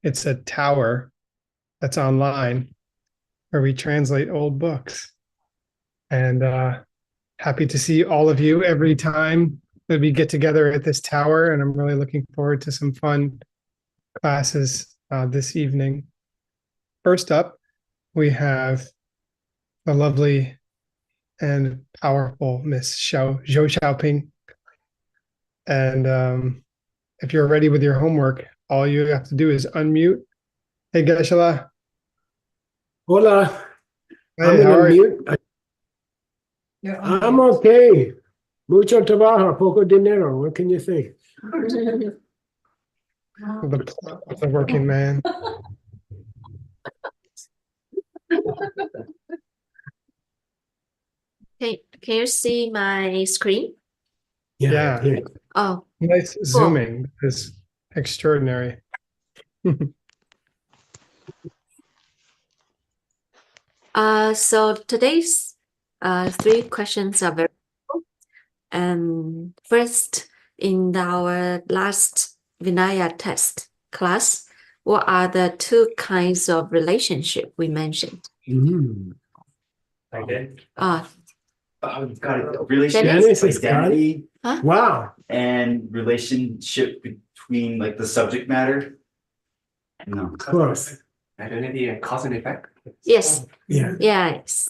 It's a tower that's online where we translate old books. And happy to see all of you every time that we get together at this tower. And I'm really looking forward to some fun classes this evening. First up, we have the lovely and powerful Miss Zhou Xiaoping. And if you're ready with your homework, all you have to do is unmute. Hey, Geshe. Hola, I'm Hey, how gonna are you? mute. I'm okay. Mucho trabajo, poco dinero. What can you say? The plot of the working man. Can you see my screen? Yeah. Yeah. Oh, Nice cool. zooming. This is extraordinary. So today's three questions are very cool. First, in our last Vinaya test class, what are the two kinds of relationship we mentioned? Okay. Got it. Relationship, Dennis? identity, Huh? Wow. and relationship between like the subject matter. No. Close. Identity and cause and effect. Yes. Yeah. Yes.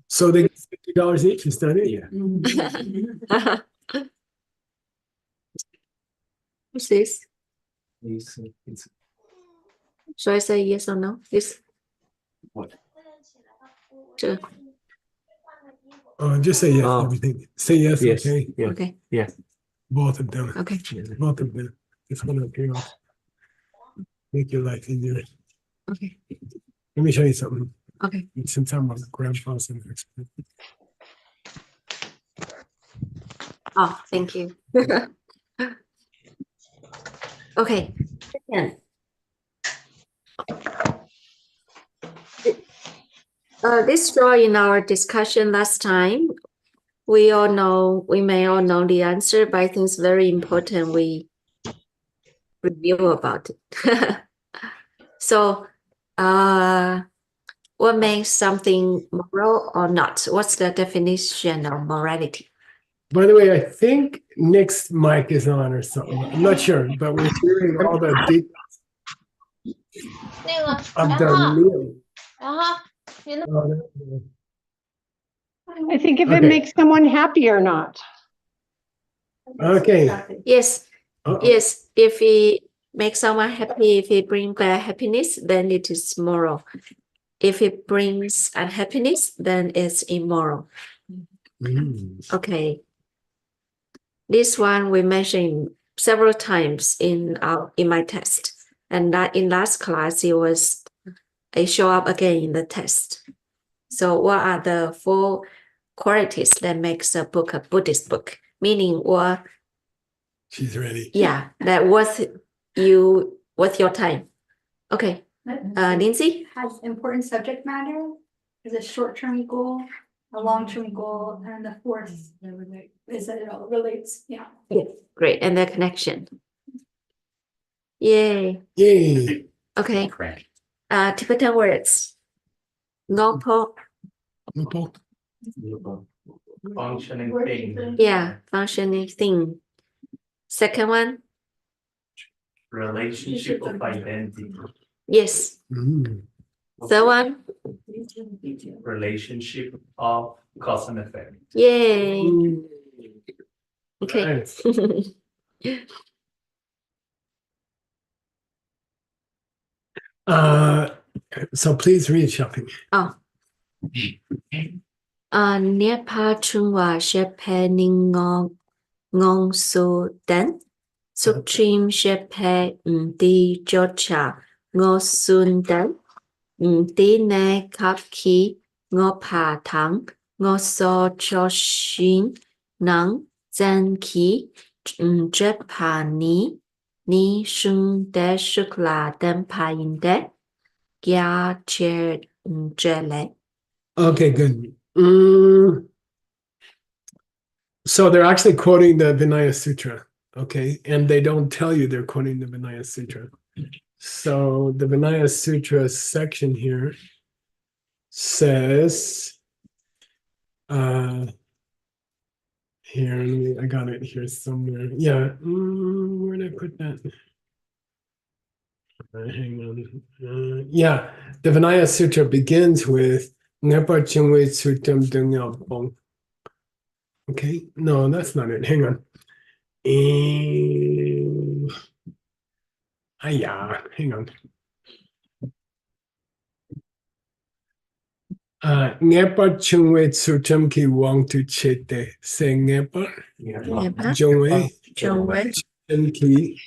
So they get $50 each to study. Yeah. What's this? It's Should I say yes or no? This. what? Sure. Just say yes. Oh. Everything. Say yes. Yes. Okay. Yeah. Okay. Yeah. Both of them. Okay. Both of them. It's gonna make your life easier. Okay. Let me show you something. Okay. Since I'm a grandpa's an expert. Oh, thank you. Okay. Second. This draw in our discussion last time, we may all know the answer, but I think it's very important we review about it. So, what makes something moral or not? What's the definition of morality? By the way, I think Nick's mic is on or something. I'm not sure, but we're hearing all the details of the meal. I think if it Okay. makes someone happy or not. Okay. Yes. Uh-oh. Yes, if it makes someone happy, if it brings back happiness, then it is moral. If it brings unhappiness, then it's immoral. Okay. This one we mentioned several times in my test, and that in last class it show up again in the test. So what are the four qualities that makes a book a Buddhist book? Meaning what? She's ready. Yeah, that worth your time. Okay. Lindsay? Has important subject matter, is a short-term goal, a long-term goal, and the fourth is that it all relates. Yeah. Great. And the connection. Yay. Yay. Okay. Tibetan words. Ngopo. Functioning thing. Yeah, functioning thing. Second one. Relationship of identity. Yes. Third one. Relationship of cause and effect. Yay. Okay. Nice. So please read Xiaoping. Oh. Nepa chungwa shepe ngong su den. Supreme shepe di jocha ngo sun den. Di ne kap ki ngo pa tang ngo so cho shin nang zan ki jepa ni shun de shukla den pa yin de gya che jele. Okay, good. So they're actually quoting the Vinaya Sutra, okay? And they don't tell you they're quoting the Vinaya Sutra. So the Vinaya Sutra section here says, here, I got it here somewhere. Yeah, where did I put that? Hang on. Yeah, the Vinaya Sutra begins with Ngepa Chingwei Sutam Dungyal Bong. Okay, no, that's not it. Hang on. Hang on. Ngepa Chungwei Sutam Ki Wang Tu Chete. Say Ngepa Ngepa Chungwei Chungwei Sutam Ki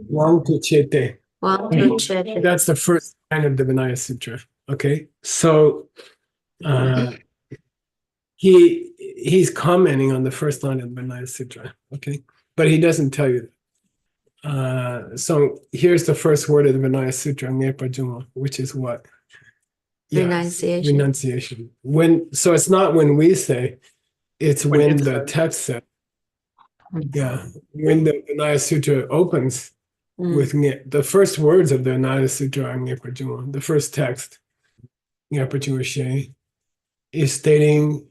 Wang Tu Chete. Wang Tu Chete. That's the first line of the Vinaya Sutra. Okay, so he's commenting on the first line of the Vinaya Sutra. Okay, but he doesn't tell you that. So here's the first word of the Vinaya Sutra, Ngepa Chungwa, which is what? Renunciation. Renunciation. So it's not when we say, it's when the text says. Yeah, when the Vinaya Sutra opens with the first words of the Vinaya Sutra are Ngepa Chungwa. The first text, Ngepa Chungwa She, is stating,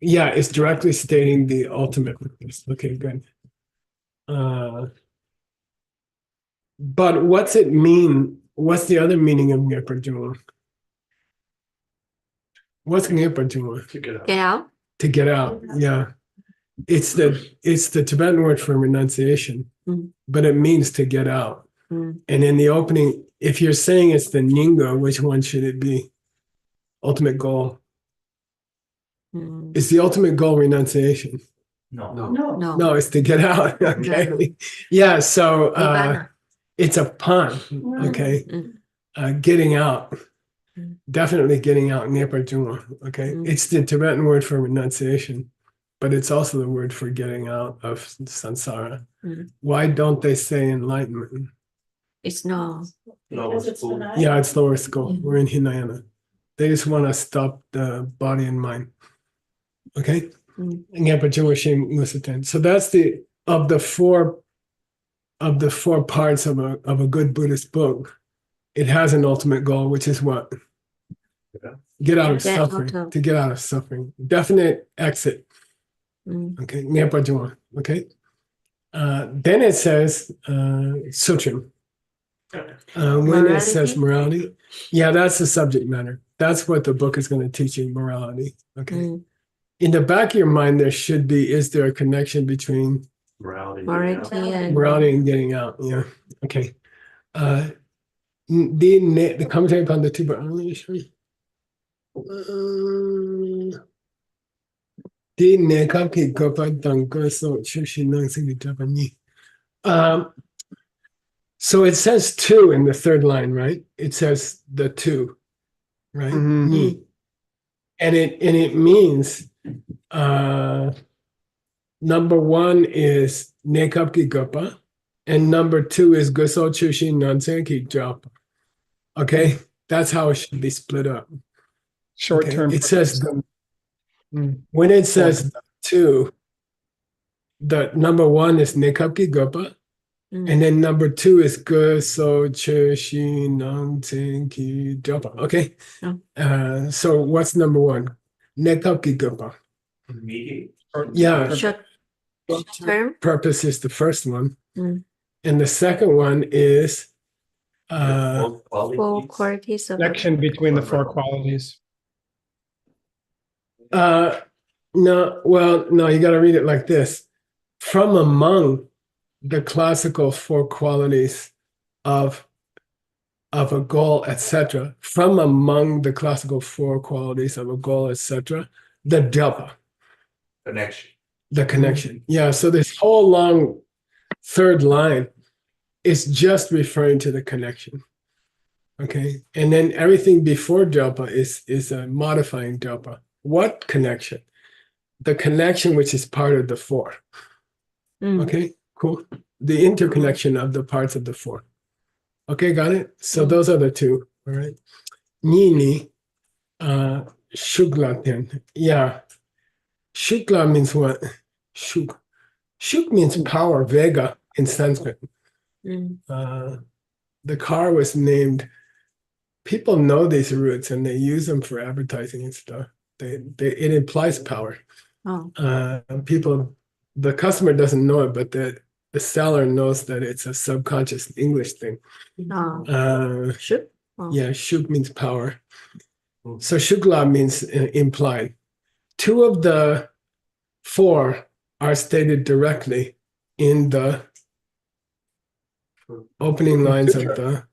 it's directly stating the ultimate purpose. Okay, good. But what's it mean? What's the other meaning of Ngepa Chungwa? What's Ngepa Chungwa? Get out. To get out, yeah. It's the Tibetan word for renunciation, but it means to get out. And in the opening, if you're saying it's the Nyinga, which one should it be? Ultimate goal. Is the ultimate goal renunciation? No, it's to get out. Okay. Yeah, so Nibbana. it's a pun. Okay. Getting out. Definitely getting out, Ngepa Chungwa. Okay. It's the Tibetan word for renunciation, but it's also the word for getting out of samsara. Why don't they say enlightenment? It's no. Because it's Vinaya. Yeah, it's lower school. We're in Hinayana. They just want to stop the body and mind. Okay? Ngepa Chungwa Shem Musatan. So that's of the four parts of a good Buddhist book. It has an ultimate goal, which is what? Get out of suffering. To get out of suffering. Definite exit. Okay, Ngepa Chungwa. Okay. Then it says Sutra. When it says morality, that's the subject matter. That's what the book is going to teach you, morality. Okay. In the back of your mind, there should be, is there a connection between Morality. morality and getting out? Yeah. Okay. The commentary upon the two, but so it says two in the third line, right? It says the two, right? And it means number one is nekapki gopa, and number two is goso chushi nansenki japa. Okay, that's how it should be split up. Short term. It says when it says two, the number one is nekapki gopa, and then number two is goso chushi nansenki japa. Okay, so what's number one? Nekapki gopa. Yeah. Short term. Purpose is the first one. And the second one is Four qualities of Connection between the four qualities. no, you got to read it like this. From among the classical four qualities of a goal, etc., from among the classical four qualities of a goal, etc., the japa. The connection. Yeah, so this whole long third line is just referring to the connection. Okay, and then everything before japa is a modifying japa. What connection? The connection which is part of the four. Okay, cool. The interconnection of the parts of the four. Okay, got it? So those are the two. All right. Nini, Shukla then. Yeah. Shukla means what? Shuk means power, Vega in Sanskrit. the car was named. People know these roots and they use them for advertising and stuff. It implies power. Oh, The customer doesn't know it, but the seller knows that it's a subconscious English thing. oh, should. Oh. Yeah, shuk means power. So shukla means implied. 2 of the 4 are stated directly in the opening lines of the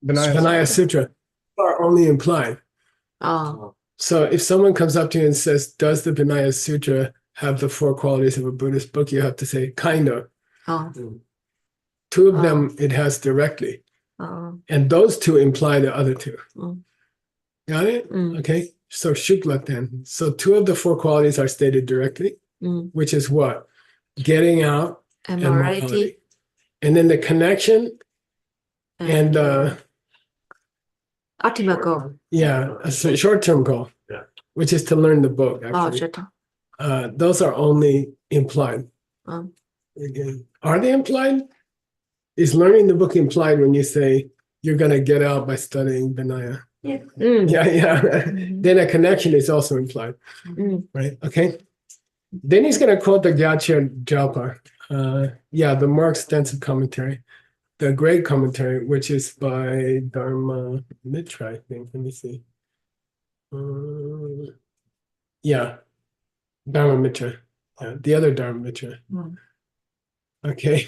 Vinaya Sutra, are only implied. Oh, So if someone comes up to you and says, does the Vinaya Sutra have the 4 qualities of a Buddhist book? You have to say, kind of. oh, 2 of them it has directly. oh. And those 2 imply the other 2. Mm. Got it? Mm. Okay. So shukla then. So 2 of the 4 qualities are stated directly, which is what? Getting out And and morality. morality. And then the connection and ultimate goal. a short-term goal, which is to learn the book. Oh, Actually, sure. those are only implied. Again, are they implied? Is learning the book implied when you say you're going to get out by studying Vinaya? Yeah. Yeah. Then a connection is also implied, right? Okay. Then he's going to quote the Gyatso Jalpa. The more extensive commentary, the great commentary, which is by Dharma Mitra, I think. Let me see. Dharma Mitra. The other Dharma Mitra. Okay.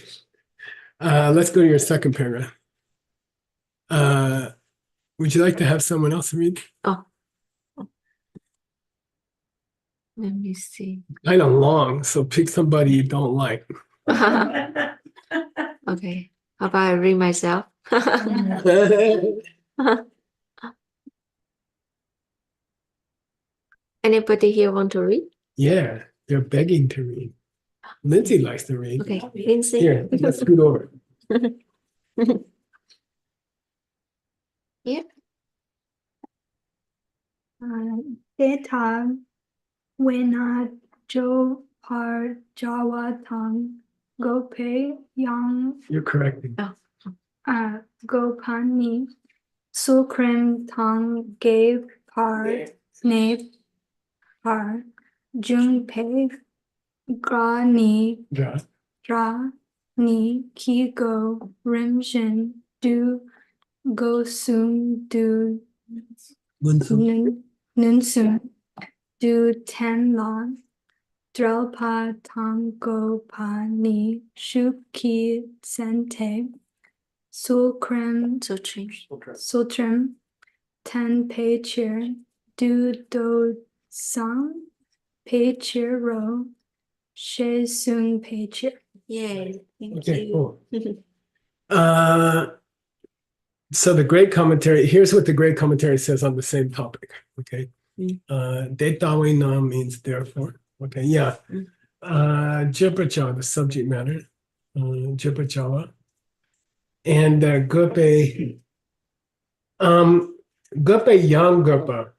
Let's go to your second paragraph. Would you like to have someone else read? Oh. Let me see. Kind of long, so pick somebody you don't like. Okay. How about I read myself? Anybody here want to read? Yeah, they're begging to read. Lindsay likes to read. Okay, Lindsay. Here, let's scoot over. Yeah. Data Wena Jo Par Jawa Tang Gope Yang You're correcting. Gopani Sukrim Tang Gave Par Nave Par Jungpe Grani Yeah. Dra Ni Ki Go Rimshin Du Go Sum Du Nun Sum Du Ten Lan Drelpa Tango Pa Ni Shuki Sente Sulkrem Sutrim Ten Pei Chir Du Do Sang Pei Chir Ro She Sung Pei Chir. Yay. Thank Okay, you. cool. So the great commentary, here's what the great commentary says on the same topic. Okay. Detawe na means therefore. Okay, yeah. Jipacha, the subject matter. Jipachawa. And Gupe. Gupe Yang Gupa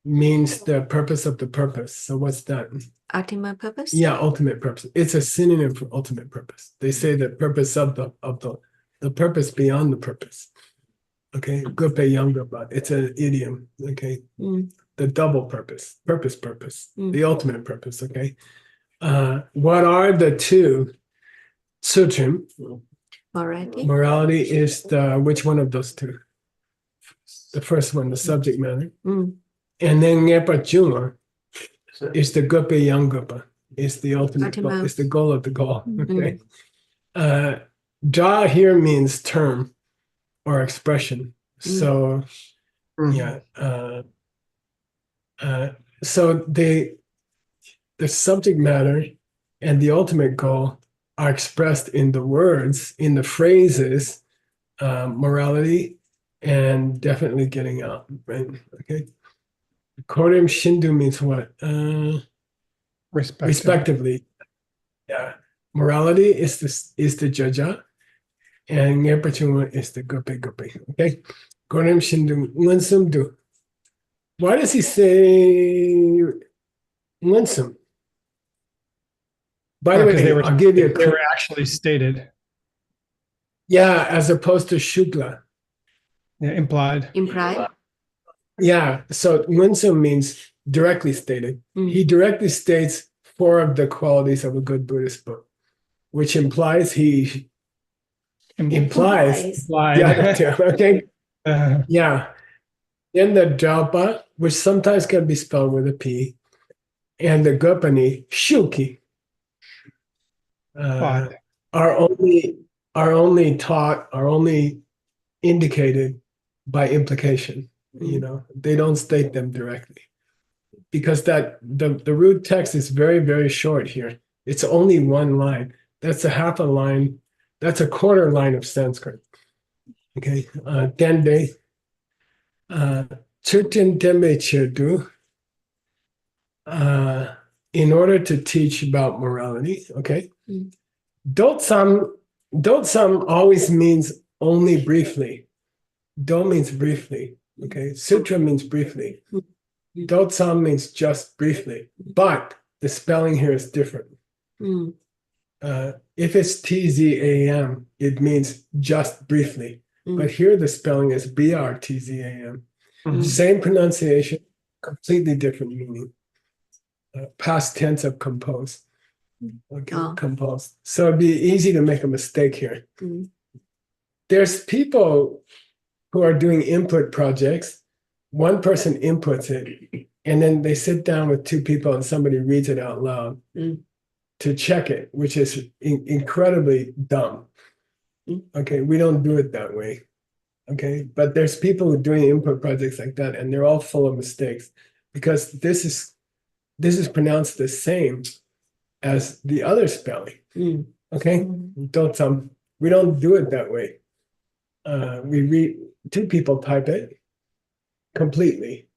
means the purpose of the purpose. So what's that? Ultimate purpose? Yeah, ultimate purpose. It's a synonym for ultimate purpose. They say the purpose of the purpose beyond the purpose. Okay, Gupe Yang Gupa. It's an idiom. Okay. The double purpose, the ultimate purpose, okay? What are the 2? Sutrim. Morality. Morality is which one of those 2? The first one, the subject matter. And then Ngepa Juma is the Gupe Yang Gupa. It's the ultimate goal. It's the goal of the goal. Okay. Ja here means term or expression. So yeah. So the subject matter and the ultimate goal are expressed in the words, in the phrases, morality, and definitely getting out, right? Okay. Korim Shindu means what? Respectively. Yeah. Morality is the jaja, and Ngerpachuma is the gupe. Okay. Korim Shindu Lansum Du. Why does he say winsome? By the way, they were, I'll give you they were actually stated. Yeah, as opposed to Shukla. Yeah, implied. Implied. Yeah, so Winsum means directly stated. He directly states 4 of the qualities of a good Buddhist book, which implies he implies the other 2. Okay. Yeah. Then the Jalpa, which sometimes can be spelled with a P, and the Gopani, Shuki, are only taught, are only indicated by implication. You know, they don't state them directly. Because that the root text is very, very short here. It's only 1 line. That's a half a line. That's a quarter line of Sanskrit. Okay. Dende. Chutin Tembe Chedu. In order to teach about morality, okay. Dotsam always means only briefly. Do means briefly. Okay. Sutra means briefly. Dotsam means just briefly, but the spelling here is different. If it's TZAM, it means just briefly. But here the spelling is BRTZAM. Same pronunciation, completely different meaning. Past tense of compose. Okay, compose. So it'd be easy to make a mistake here. There's people who are doing input projects. One person inputs it, and then they sit down with 2 people and somebody reads it out loud to check it, which is incredibly dumb. Okay, we don't do it that way. Okay, but there's people who are doing input projects like that, and they're all full of mistakes because this is pronounced the same as the other spelling. Okay, we don't do it that way. We read 2 people type it completely.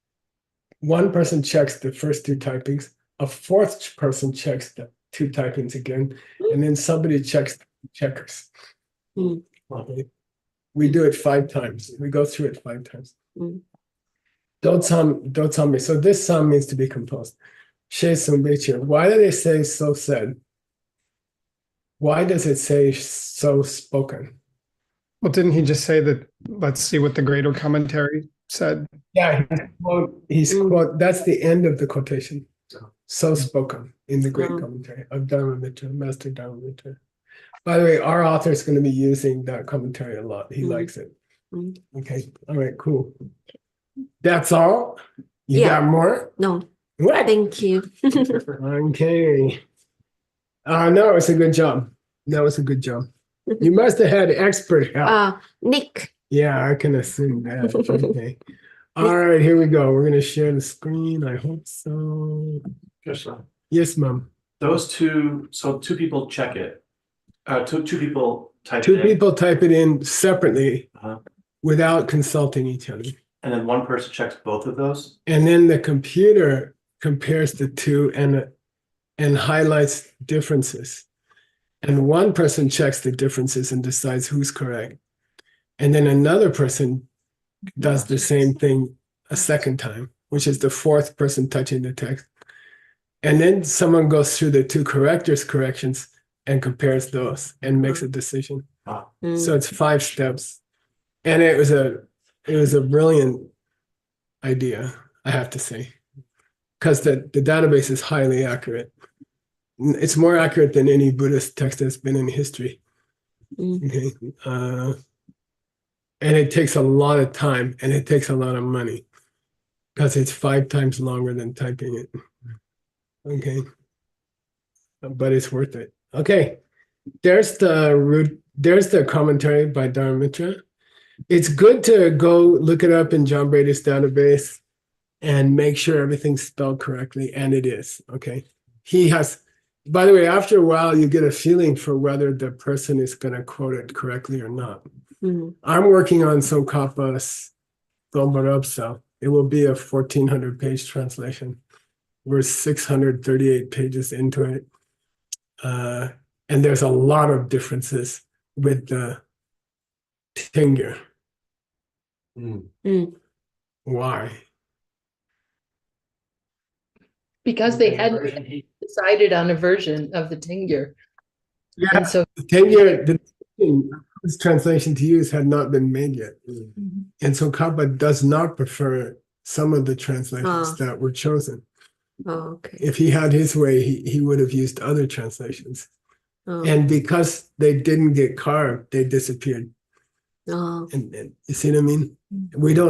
1 person checks the first 2 typings, a 4th person checks the 2 typings again, and then somebody checks the checkers. Okay. We do it 5 times. We go through it 5 times. Dotsam. So this sam means to be composed. Why do they say so said? Why does it say so spoken? Well, didn't he just say that? Let's see what the greater commentary said. Yeah, he's quote. That's the end of the quotation. So spoken in the great commentary of Dharmamitra, Master Dharmamitra. By the way, our author is going to be using that commentary a lot. He likes it. Okay. All right. Cool. That's all. You got more? No. What? Thank you. Okay. No, it's a good job. That was a good job. You must have had expert help. Nick. Yeah, I can assume that. Okay. All right, here we go. We're going to share the screen. I hope so. Yes, Mom. Those 2, so 2 people check it. 2 people type it 2 in. people type it in separately without consulting each other. And then 1 person checks both of those. And then the computer compares the 2 and highlights differences. And 1 person checks the differences and decides who's correct. And then another person does the same thing a 2nd time, which is the 4th person touching the text. And then someone goes through the 2 correctors' corrections and compares those and makes a decision. So it's 5 steps. And it was a brilliant idea, I have to say, because the database is highly accurate. It's more accurate than any Buddhist text that's been in history. Okay. And it takes a lot of time and it takes a lot of money because it's 5 times longer than typing it. Okay. But it's worth it. Okay. There's the commentary by Dharmamitra. It's good to go look it up in John Brady's database and make sure everything's spelled correctly, and it is. Okay. He has, by the way, after a while, you get a feeling for whether the person is going to quote it correctly or not. I'm working on Tsongkhapa's Gombarabsa. It will be a 1,400-page translation. We're 638 pages into it. And there's a lot of differences with the Tengyur. Why? Because they hadn't decided on a version of the Tengyur. Yeah, And so the Tengyur, this translation to use had not been made yet. And Tsongkhapa does not prefer some of the translations that were chosen. Oh, okay. If he had his way, he would have used other translations. Oh, And because they didn't get carved, they disappeared. oh, And you see what I mean? We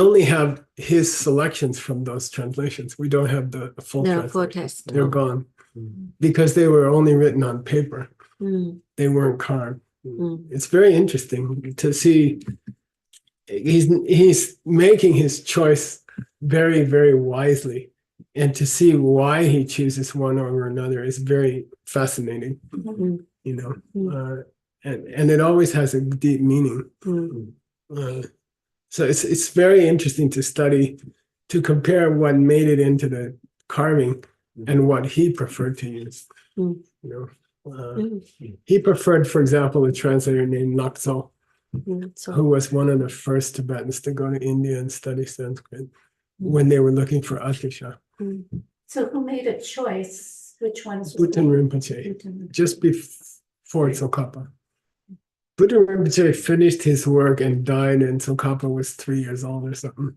only have his selections from those translations. We don't have the full the translation. full text. They're gone because they were only written on paper. Mm, They weren't carved. mm, It's very interesting to see. He's making his choice very, very wisely, and to see why he chooses one over another is very fascinating. mm, You know, Mm. and it always has a deep meaning. mm, So it's very interesting to study, to compare what made it into the carving and what he preferred to use. Mm. You know, mm, he preferred, for example, a translator named Nakso, So, who was one of the first Tibetans to go to India and study Sanskrit when they were looking for Atisha. mm, So who made a choice? Which ones? Bhutan Rinpoche, just before Tsongkhapa. Bhutan Rinpoche finished his work and died, and Tsongkhapa was 3 years old or something.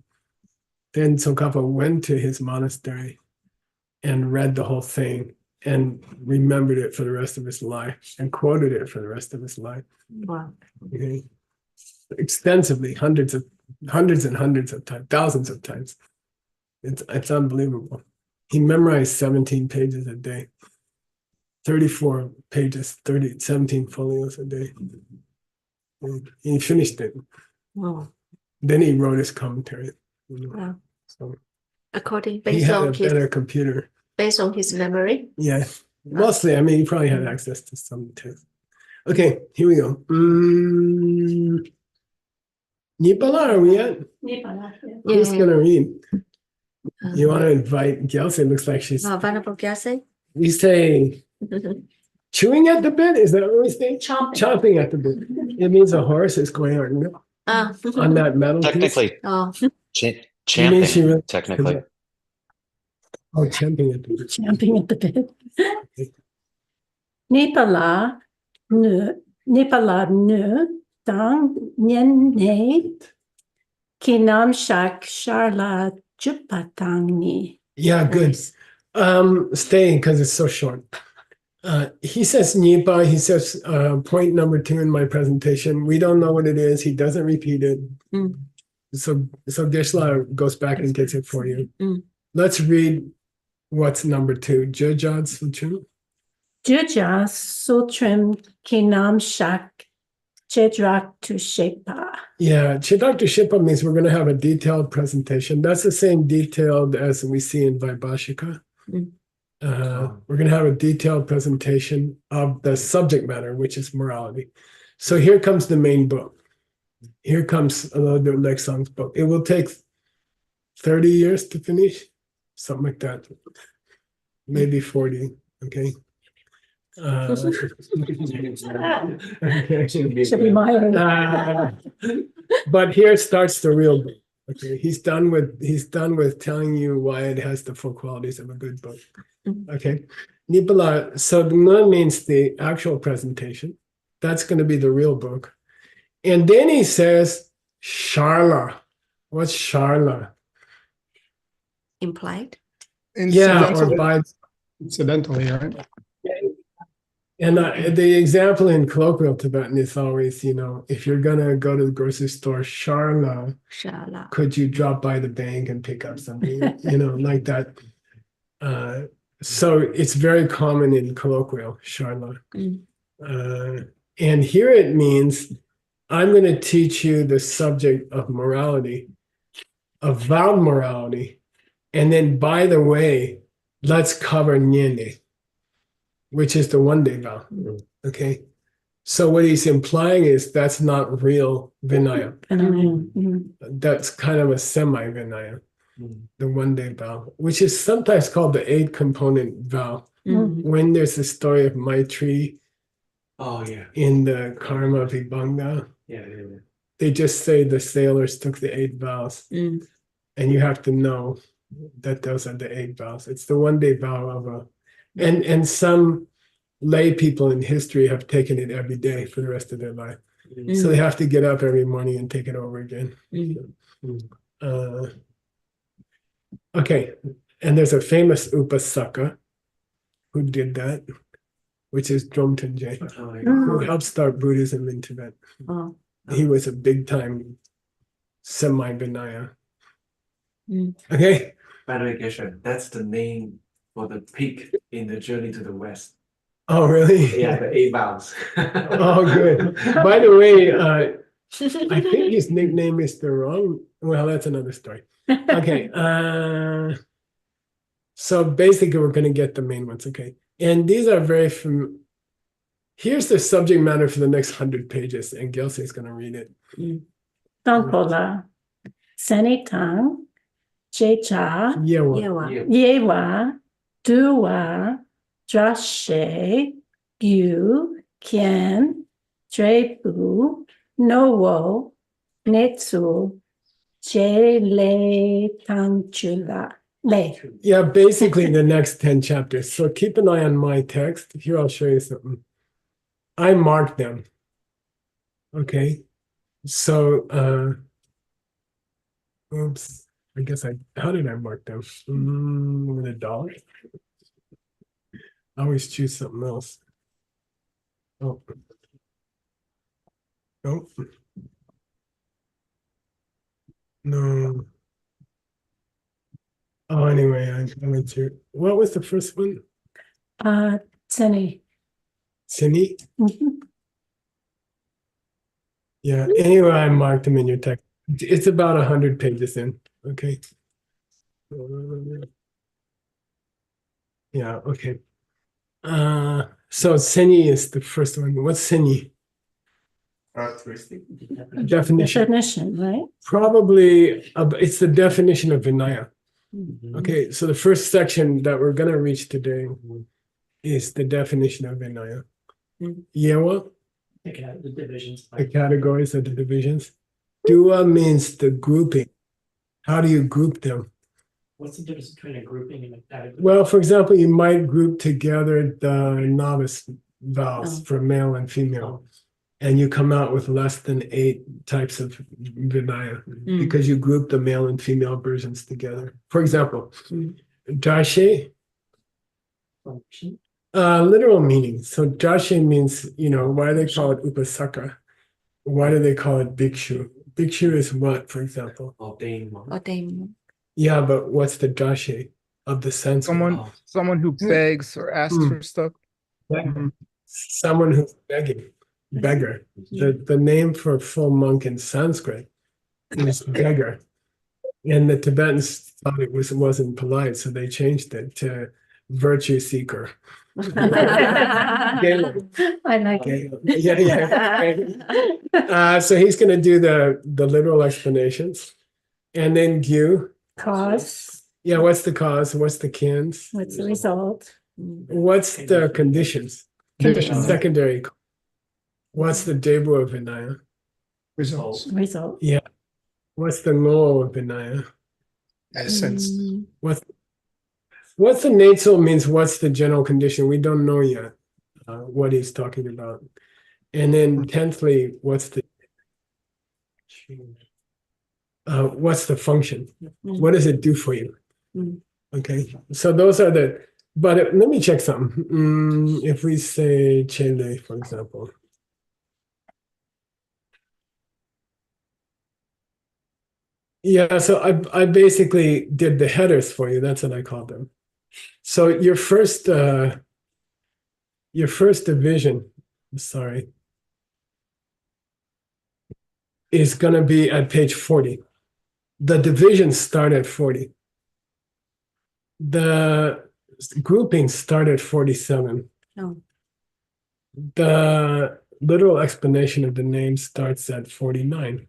Then Tsongkhapa went to his monastery and read the whole thing and remembered it for the rest of his life and quoted it for the rest of his life. wow. Okay. Extensively, hundreds and hundreds of times, thousands of times. It's unbelievable. He memorized 17 pages a day, 34 pages, 17 folios a day. And he finished it. Wow. Then he wrote his commentary. You know. Wow. So According he based had a on his better computer. based on his memory. Yeah, mostly. I mean, he probably had access to some too. Okay, here we go. Nipala, are we at? Who's Yeah. gonna read? You want to invite Gelsi? Looks like she's. Venerable Geshe. We say chewing at the bit. Is that what we say? Chomping. Chomping at the bit. It means a horse is going on that metal piece. Technically, Oh, You mean she champing, really- technically. Oh, champing at the bit. Jumping at the bit. Nepala nu dang nyen ne kinam shak sharla jupatangni. Yeah, good. Staying because it's so short. He says Nipa, he says point number 2 in my presentation. We don't know what it is. He doesn't repeat it. Mm. So Geshla goes back and gets it for you. Mm. Let's read what's number 2. Jujad Sutrim. Juja sutrim kinam shak chedrak tu shepa. Yeah, Chidak to Shipa means we're going to have a detailed presentation. That's the same detailed as we see in Vaibhashika. Mm. We're going to have a detailed presentation of the subject matter, which is morality. So here comes the main book. Here comes the Leksang's book. It will take 30 years to finish, something like that. Maybe 40, okay? Should be my But here starts the real book. Okay, he's done with telling you why it has the full qualities of a good book. Okay, Nipala. So the Nga means the actual presentation. That's going to be the real book. And then he says, Sharla. What's Sharla? implied. Yeah, or by Incidentally, right? and the example in colloquial Tibetan is always, if you're gonna go to the grocery store, Sharla, Shala. could you drop by the bank and pick up something, like that. So it's very common in colloquial, Sharla. Mm. And here it means, I'm going to teach you the subject of morality, of vowed morality. And then, by the way, let's cover Nyene, which is the one-day vow. Okay. So what he's implying is that's not real Vinaya. That's kind of a semi-Vinaya, the one-day vow, which is sometimes called the 8-component vow. When there's the story of Maitri in the Karma Vibhanga, they just say the sailors took the 8 vows. Mm. And you have to know that those are the 8 vows. It's the one-day vow of and some lay people in history have taken it every day for the rest of their life. So they have to get up every morning and take it over again. Okay, and there's a famous Upasaka who did that, which is Dromten who helped start Buddhism in Tibet. Oh. He was a big time semi-Vinaya. Okay. By the way, Geshe, that's the name for the peak in the journey to the west. Oh, really? Yeah, the 8 vows. Oh, good. By the way, I think his nickname is the wrong. Well, that's another story. Okay. So basically, we're going to get the main ones. Okay. And these are very here's the subject matter for the next 100 pages, and Gelse is going to read it. Tankola, Senitang, Checha, Yewa. Yewa, Duwa, Drashe, Gu, Kien, Drepu, Nowo, Netsu, Jele Tangchula. Le. Yeah, basically the next 10 chapters. So keep an eye on my text. Here, I'll show you something. I marked them. Okay. So, oops. I guess how did I mark them? With a dollar? I always choose something else. Oh. Oh. No. Oh, anyway, I went to, what was the first one? Tseni. Sini? Yeah, anyway, I marked them in your text. It's about 100 pages in, okay? Yeah, okay. So Seni is the first one. What's Seni? Characteristic. Definition. Definition, right? Probably, it's the definition of Vinaya. Okay, so the first section that we're going to reach today is the definition of Vinaya. Yewa, The divisions. the categories of the divisions. Dua means the grouping. How do you group them? What's the difference between a grouping and a category? Well, for example, you might group together the novice vows for male and female, and you come out with less than 8 types of Vinaya because you group the male and female versions together. For example, Geshe, Function. literal meaning. So Geshe means, why do they call it Upasaka? Why do they call it Bhikshu? Bhikshu is what, for example? Ordained monk. Ordained. Yeah, but what's the Geshe of the Sanskrit? Someone who begs or asks for stuff. Someone who's begging, beggar. The name for a full monk in Sanskrit is beggar. And the Tibetans thought it wasn't polite, so they changed it to virtue seeker. I like it. Yeah. So he's going to do the literal explanations, and then Gyu. Cause. Yeah, what's the cause? What's the kins? What's the result? What's the conditions? Conditions. Secondary. What's the debu of Vinaya? Results. Result. Yeah. What's the no of Vinaya? Essence. What's the natsul means what's the general condition? We don't know yet what he's talking about. And then 10thly, what's the function? What does it do for you? Okay, so those are but let me check something. If we say Chele, for example. Yeah, so I basically did the headers for you. That's what I called them. So your first division, sorry, is going to be at page 40. The divisions start at 40. The groupings start at 47. Oh. The literal explanation of the name starts at 49.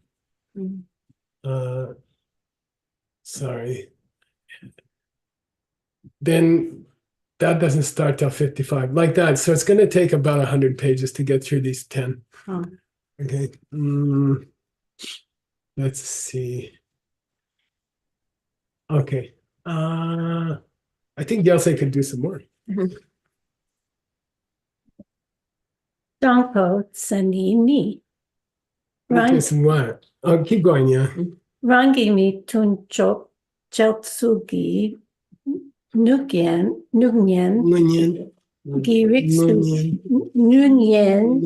Sorry. Then that doesn't start till 55, like that. So it's going to take about 100 pages to get through these 10. Oh. Okay. Let's see. Okay. I think Gelse could do some more. Dongpo Tsanini. Which is what? Oh, keep going, yeah. Rangimi Tunchok Cheltsugi Nugyen Nunyan. Giriksu Nunyen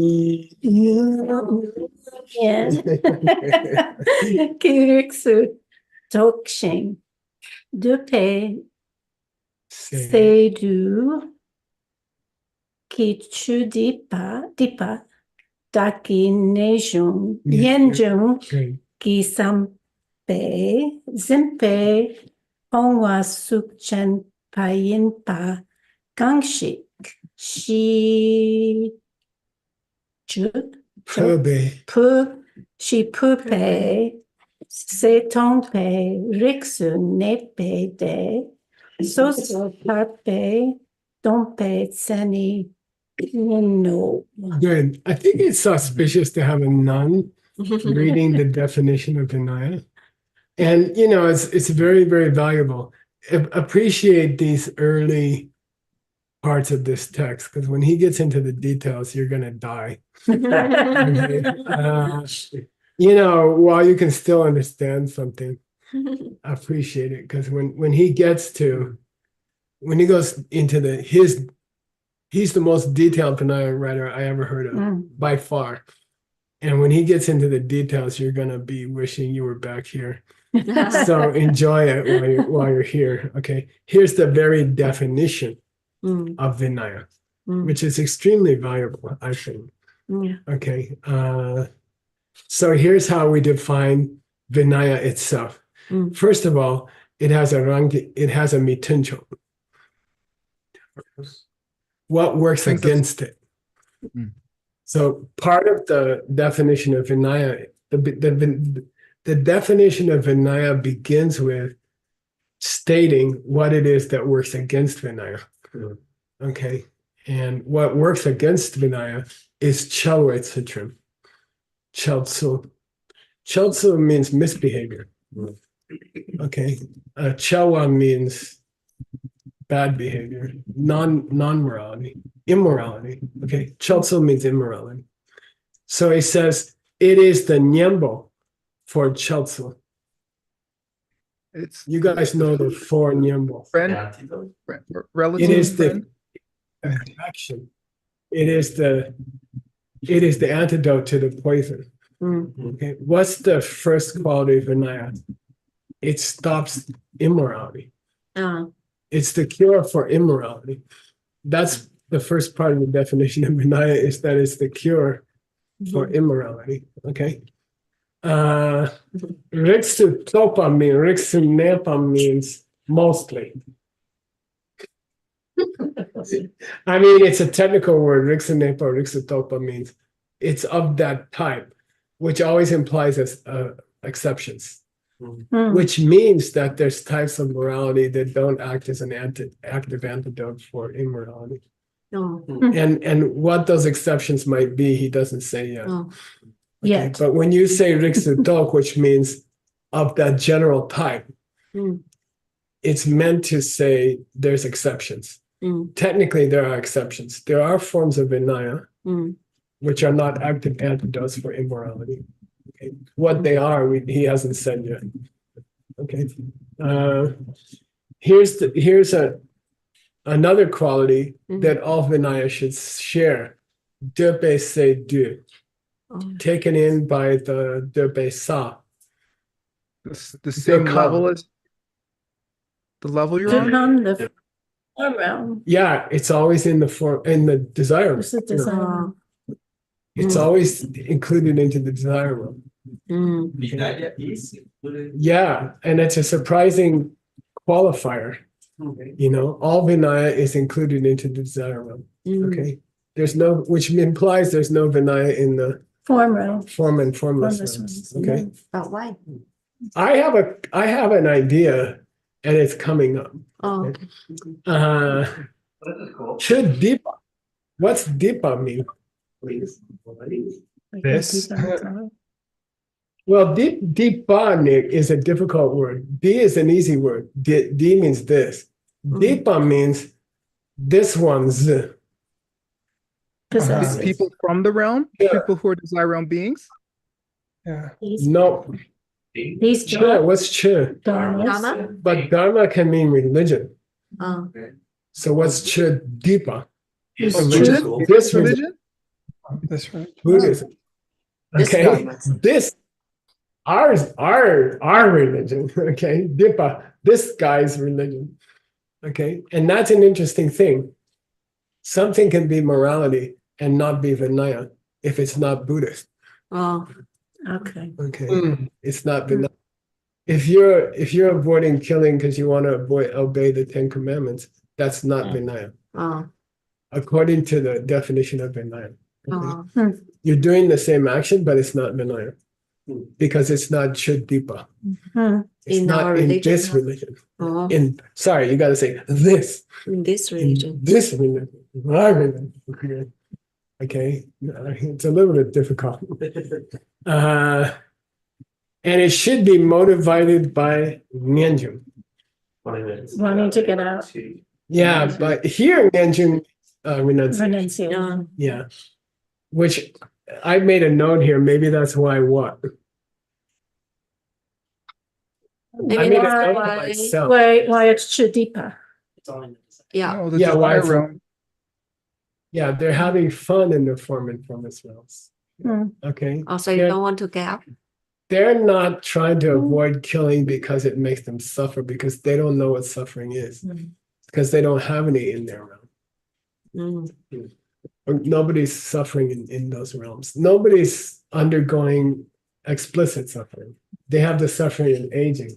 Giriksu Tokshing Dupe Seidu Dipa Daki Nejung Yenjung Okay. Gisampe Zimpe Hongwa Sukchen Payinpa Gangshik Shi Jut Pube. Pu Shi Pupe Se Tongpe Riksu Nepe De Soso Pape Dompe Tseni No. Good. I think it's auspicious to have a nun reading the definition of Vinaya. And, you know, it's very, very valuable. Appreciate these early parts of this text, because when he gets into the details, you're going to die. Okay? You know, while you can still understand something, appreciate it. Because when he goes into he's the most detailed Vinaya writer I ever heard of, by far. And when he gets into the details, you're going to be wishing you were back here. So enjoy it while you're here. Okay. Here's the very definition of Vinaya, which is extremely valuable, I think. Yeah. Okay. So here's how we define Vinaya itself. First of all, it has a mituncho. What works against it? So part of the definition of Vinaya, the definition of Vinaya begins with stating what it is that works against Vinaya. Okay. And what works against Vinaya is Chelwe Citrim. Cheltsu. Cheltsu means misbehavior. Okay. Chelwa means bad behavior, non-morality, immorality. Okay. Cheltsu means immorality. So he says it is the Nyembo for Cheltsu. You guys know the four Nyembo. Relative. It is the action. It is the antidote to the poison. Okay. What's the first quality of Vinaya? It stops immorality. It's the cure for immorality. That's the first part of the definition of Vinaya, is that it's the cure for immorality. Okay. Riksu Topa Riksu Nepa means mostly. I mean, it's a technical word. Riksu Nepa, Riksu Topa means it's of that type, which always implies exceptions. Which means that there's types of morality that don't act as an active antidote for immorality. And what those exceptions might be, he doesn't say yet. Okay? But when you say Riksu Tok, which means of that general type, it's meant to say there's exceptions. Technically, there are exceptions. There are forms of Vinaya which are not active antidotes for immorality. Okay. What they are, he hasn't said yet. Okay. Here's another quality that all Vinaya should share. Depe se du, taken in by the Depe sa. The same level as the level you're on? Yeah, it's always in the desire. It's always included into the desire realm. Yeah, and it's a surprising qualifier. You know, all Vinaya is included into the desire realm. Okay, which implies there's no Vinaya in the form and formless realms. Okay, but why? I have an idea, and it's coming up. Should Deepa? What's Deepa mean? This. Well, Deepa, Nick, is a difficult word. D is an easy word. D means this. Deepa means this one's. Possessive. People from the realm? Yeah. People who are desire realm beings? Yeah. No, These Che, what's Che? dharmas. Dharma? But Dharma can mean religion. Oh, So what's Che Deepa? Is Religion. true. This Religion? That's right. Buddhism. This Okay, Dharma. this our religion. Okay, Dipa, this guy's religion. Okay, and that's an interesting thing. Something can be morality and not be Vinaya if it's not Buddhist. Oh, Okay. Okay, Mm. it's not Vinaya. If you're avoiding killing because you want to obey the Ten Commandments, that's not Vinaya, oh, according to the definition of Vinaya. Okay? oh. You're doing the same action, but it's not Vinaya because it's not Shuddhipa. Hmm. It's In not our in religion. this religion. Oh, Sorry, you got to say this. in this In religion. this religion, my religion. Okay, it's a little bit difficult. And it should be motivated by Nyenjung. Wanting to get out. Yeah, but here Nyenjung renunciation. Renunciation. Yeah, which I made a note here. Maybe that's why what. I Maybe made a that's note why. to myself. Why it's Chudipa. It's all in the design. Yeah. No, the Yeah, why desire realm. Yeah, they're having fun in the form and formless realms. Hmm. Okay. Also, you They're- don't want to get out. They're not trying to avoid killing because it makes them suffer, because they don't know what suffering is, because they don't have any in their realm. Mm. Or nobody's suffering in those realms. Nobody's undergoing explicit suffering. They have the suffering in aging,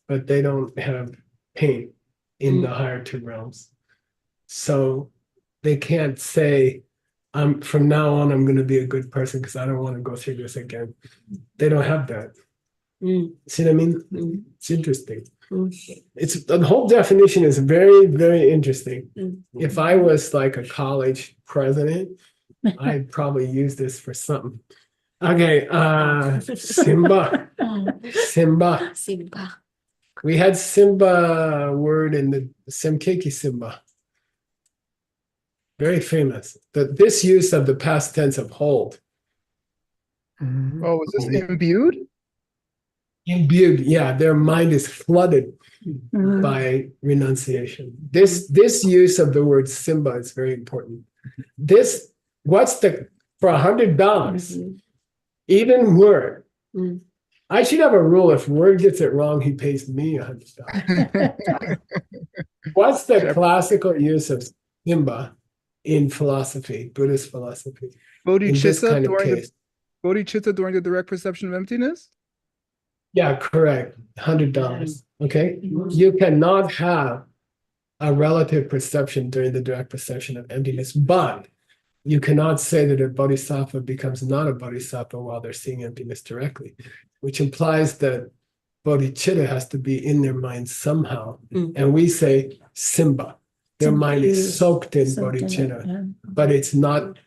but they don't have pain in the higher two realms. So they can't say, from now on, I'm going to be a good person because I don't want to go through this again. They don't have that. See what I mean? It's interesting. It's the whole definition is very, very interesting. If I was like a college president, I'd probably use this for something. Okay, Simba. Simba. Simba. We had Simba word in the Semkeki Simba. Very famous. This use of the past tense of hold. Oh, is this imbued? Imbued, yeah, their mind is flooded by renunciation. This use of the word Simba is very important. For $100, even word. I should have a rule: if word gets it wrong, he pays me $100. What's the classical use of Simba in philosophy, Buddhist philosophy? In this kind of case. Bodhicitta during the direct perception of emptiness? Yeah, correct. $100. Okay. You cannot have a relative perception during the direct perception of emptiness, but you cannot say that a bodhisattva becomes not a bodhisattva while they're seeing emptiness directly, which implies that bodhicitta has to be in their mind somehow. And we say Simba. Their mind is soaked in bodhicitta, but it's not,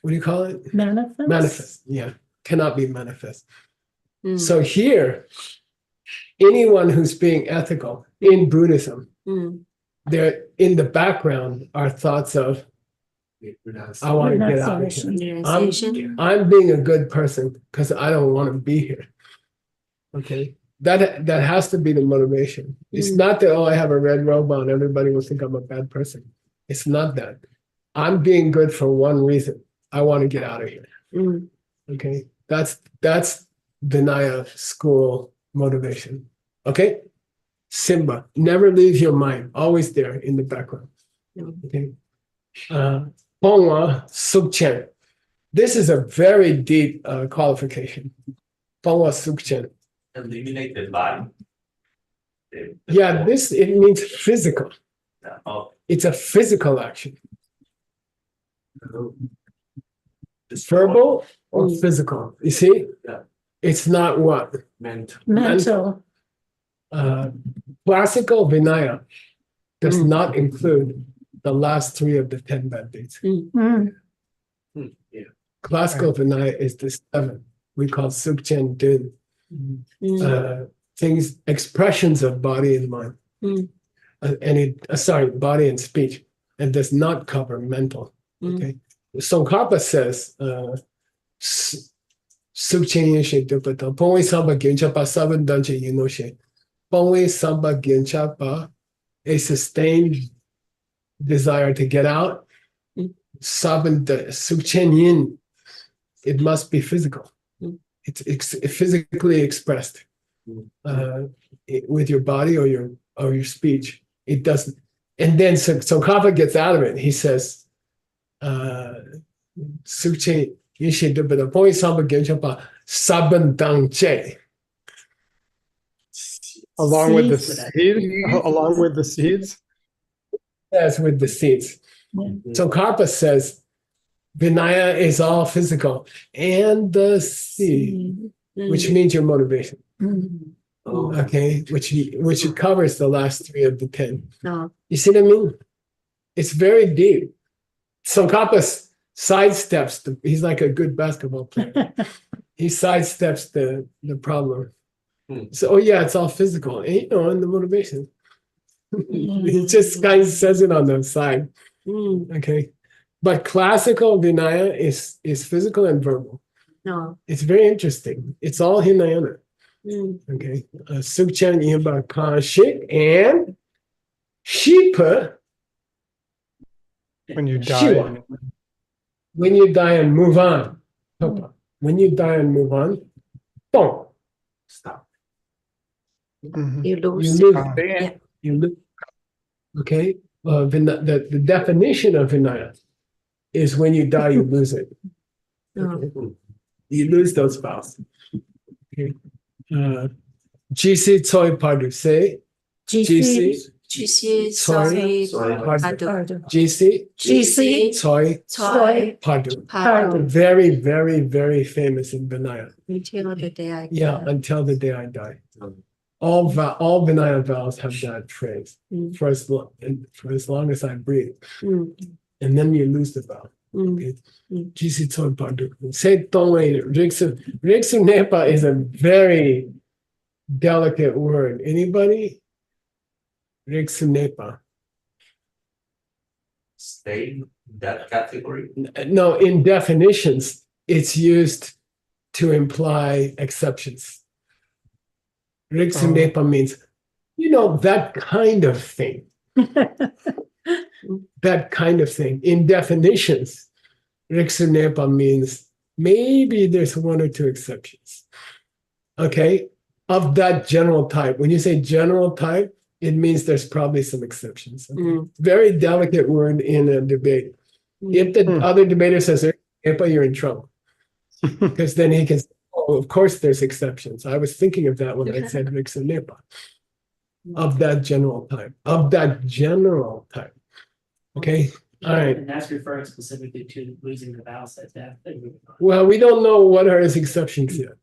what do you call it? Manifest. Manifest, yeah. Cannot be manifest. So here, anyone who's being ethical in Buddhism, they're in the background are thoughts of, I want to get out of here. Renunciation. I'm being a good person because I don't want to be here. Okay. That has to be the motivation. It's not that, I have a red robe on, everybody will think I'm a bad person. It's not that. I'm being good for one reason. I want to get out of here. Okay. That's Vinaya school motivation. Okay. Simba, never leave your mind, always there in the background. Okay. Pongwa Sukchen. This is a very deep qualification. Pongwa Sukchen. Eliminate the body. Yeah, it means physical. Oh, It's a physical action. It's verbal or physical. You see? Yeah. It's not what? Mental. Classical Vinaya does not include the last three of the 10 bad deeds. Classical Vinaya is the 7. We call Sukchen Dun. Things, expressions of body and mind. Body and speech, and does not cover mental. Okay. Tsongkhapa says, Sukchen Yeshe Dupata, Pongwe Samba Gyunchapa, Saban Danche Yinoshe, Pongwe Samba Gyunchapa, a sustained desire to get out. Saban Sukchen Yin, it must be physical. It's physically expressed with your body or your speech. It doesn't. And then Tsongkhapa gets out of it. He says, Sukchen Yeshe Dupata, Pongwe Samba Gyunchapa, Saban Danche. Along with the Seeds. seed, along with the seeds. Yes, with the seeds. So Karpa says Vinaya is all physical and the seed, which means your motivation. Okay, which covers the last 3 of the 10. No. You see what I mean? It's very deep. So Karpa sidesteps he's like a good basketball player. He sidesteps the problem. So yeah, it's all physical, and the motivation. He just kind of says it on the side. Okay. But classical Vinaya is physical and verbal. No. It's very interesting. It's all Hinayana. Okay. Sukchen Yimba Kanshik and Shipa. When you die. Shiva. When you die and move on. When you die and move on, don't stop. Mhm. You You lose. lose. Yeah. You lose. Okay. The definition of Vinaya is when you die, you lose it. No. You lose those vows. Okay. GC Tsoi Padu. Say GC GC Sorry. sorry. Padu. GC GC Tsoi Soy Padu. Pardon. Very, very, very famous in Vinaya. Until the day I Yeah, until the day I die. All Vinaya vows have that phrase for as long as I breathe. And then you lose the vow. Okay. GC Tsoi Padu. Say Tongwei. Riksu Nepa is a very delicate word. Anybody? Riksu Nepa. Stay in that category. No, in definitions, it's used to imply exceptions. Riksu Nepa means, that kind of thing. That kind of thing. In definitions, Riksu Nepa means maybe there's 1 or 2 exceptions. Okay? Of that general type. When you say general type, it means there's probably some exceptions. Okay? Very delicate word in a debate. If the other debater says Riksu Nepa, you're in trouble. Because then he can say, oh, of course there's exceptions. I was thinking of that when I said Riksu Nepa. Of that general type. Of that general type. Okay? All right. And that's referring specifically to losing the vows at that. Well, we don't know what are his exceptions yet.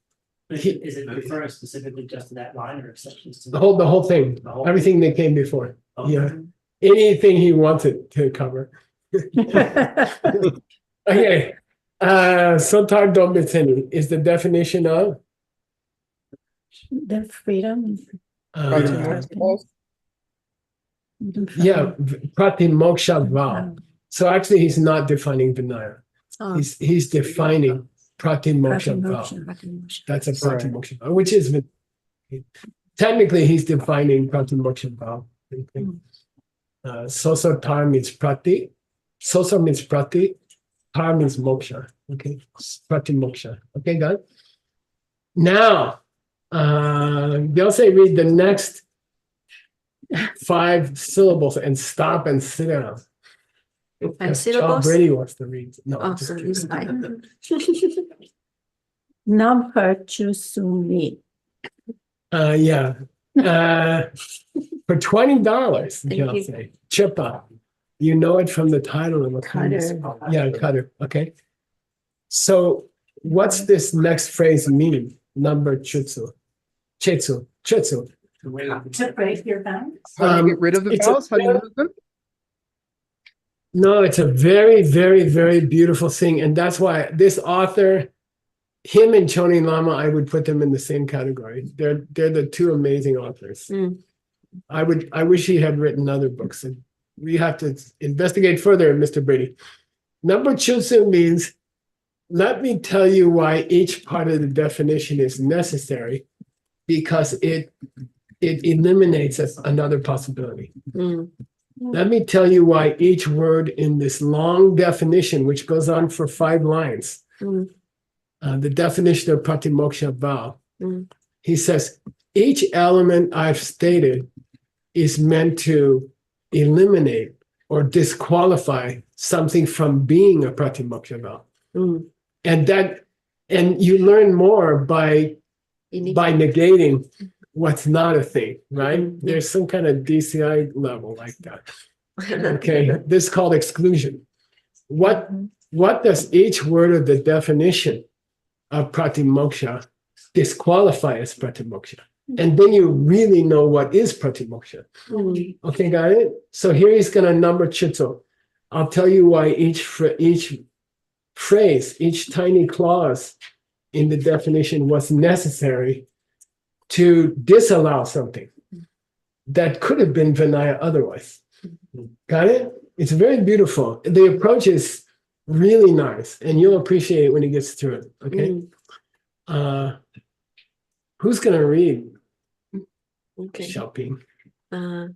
Is it referring specifically just to that line or exceptions to The whole thing. the whole Everything that came before. Oh. Yeah. Anything he wanted to cover. Okay. Sotar Dombitseni is the definition of The freedom. Pratimoksha vow. So actually he's not defining Vinaya. Oh. He's defining Pratimoksha vow. That's a Pratimoksha vow, which is technically he's defining Pratimoksha vow. Okay. Sosa tar means prati. Sosa means prati. Tar means moksha. Okay. Pratimoksha. Okay, got it? Now, they'll say read the next 5 syllables and stop and sit down. 5 John syllables. Brady wants to read. No, Oh, just so kidding. this line. Number Chusumi. Yeah. For $20, Thank they'll you. say Chipa. You know it from the title of the Cutter. Yeah, cutter. Okay. So what's this next phrase mean? Number chutsu. Chetsu. Chutsu. To break your vows. How do you get rid of the It's a- vows? How do you lose them? No, it's a very, very, very beautiful thing. And that's why this author, him and Chonin Lama, I would put them in the same category. They're the 2 amazing authors. I wish he had written other books. And we have to investigate further, Mr. Brady. Number chutsu means, let me tell you why each part of the definition is necessary, because it eliminates another possibility. Let me tell you why each word in this long definition, which goes on for 5 lines, the definition of Pratimoksha vow, he says, each element I've stated is meant to eliminate or disqualify something from being a Pratimoksha vow. And you learn more by negating what's not a thing, right? There's some kind of DCI level like that. Okay, this is called exclusion. What does each word of the definition of Pratimoksha disqualify as Pratimoksha? And then you really know what is Pratimoksha. Okay, got it? So here he's going to number chitsu. I'll tell you why each phrase, each tiny clause in the definition was necessary to disallow something that could have been Vinaya otherwise. Got it? It's very beautiful. The approach is really nice, and you'll appreciate it when he gets through it. Okay. Who's gonna read? Okay. Xiaoping.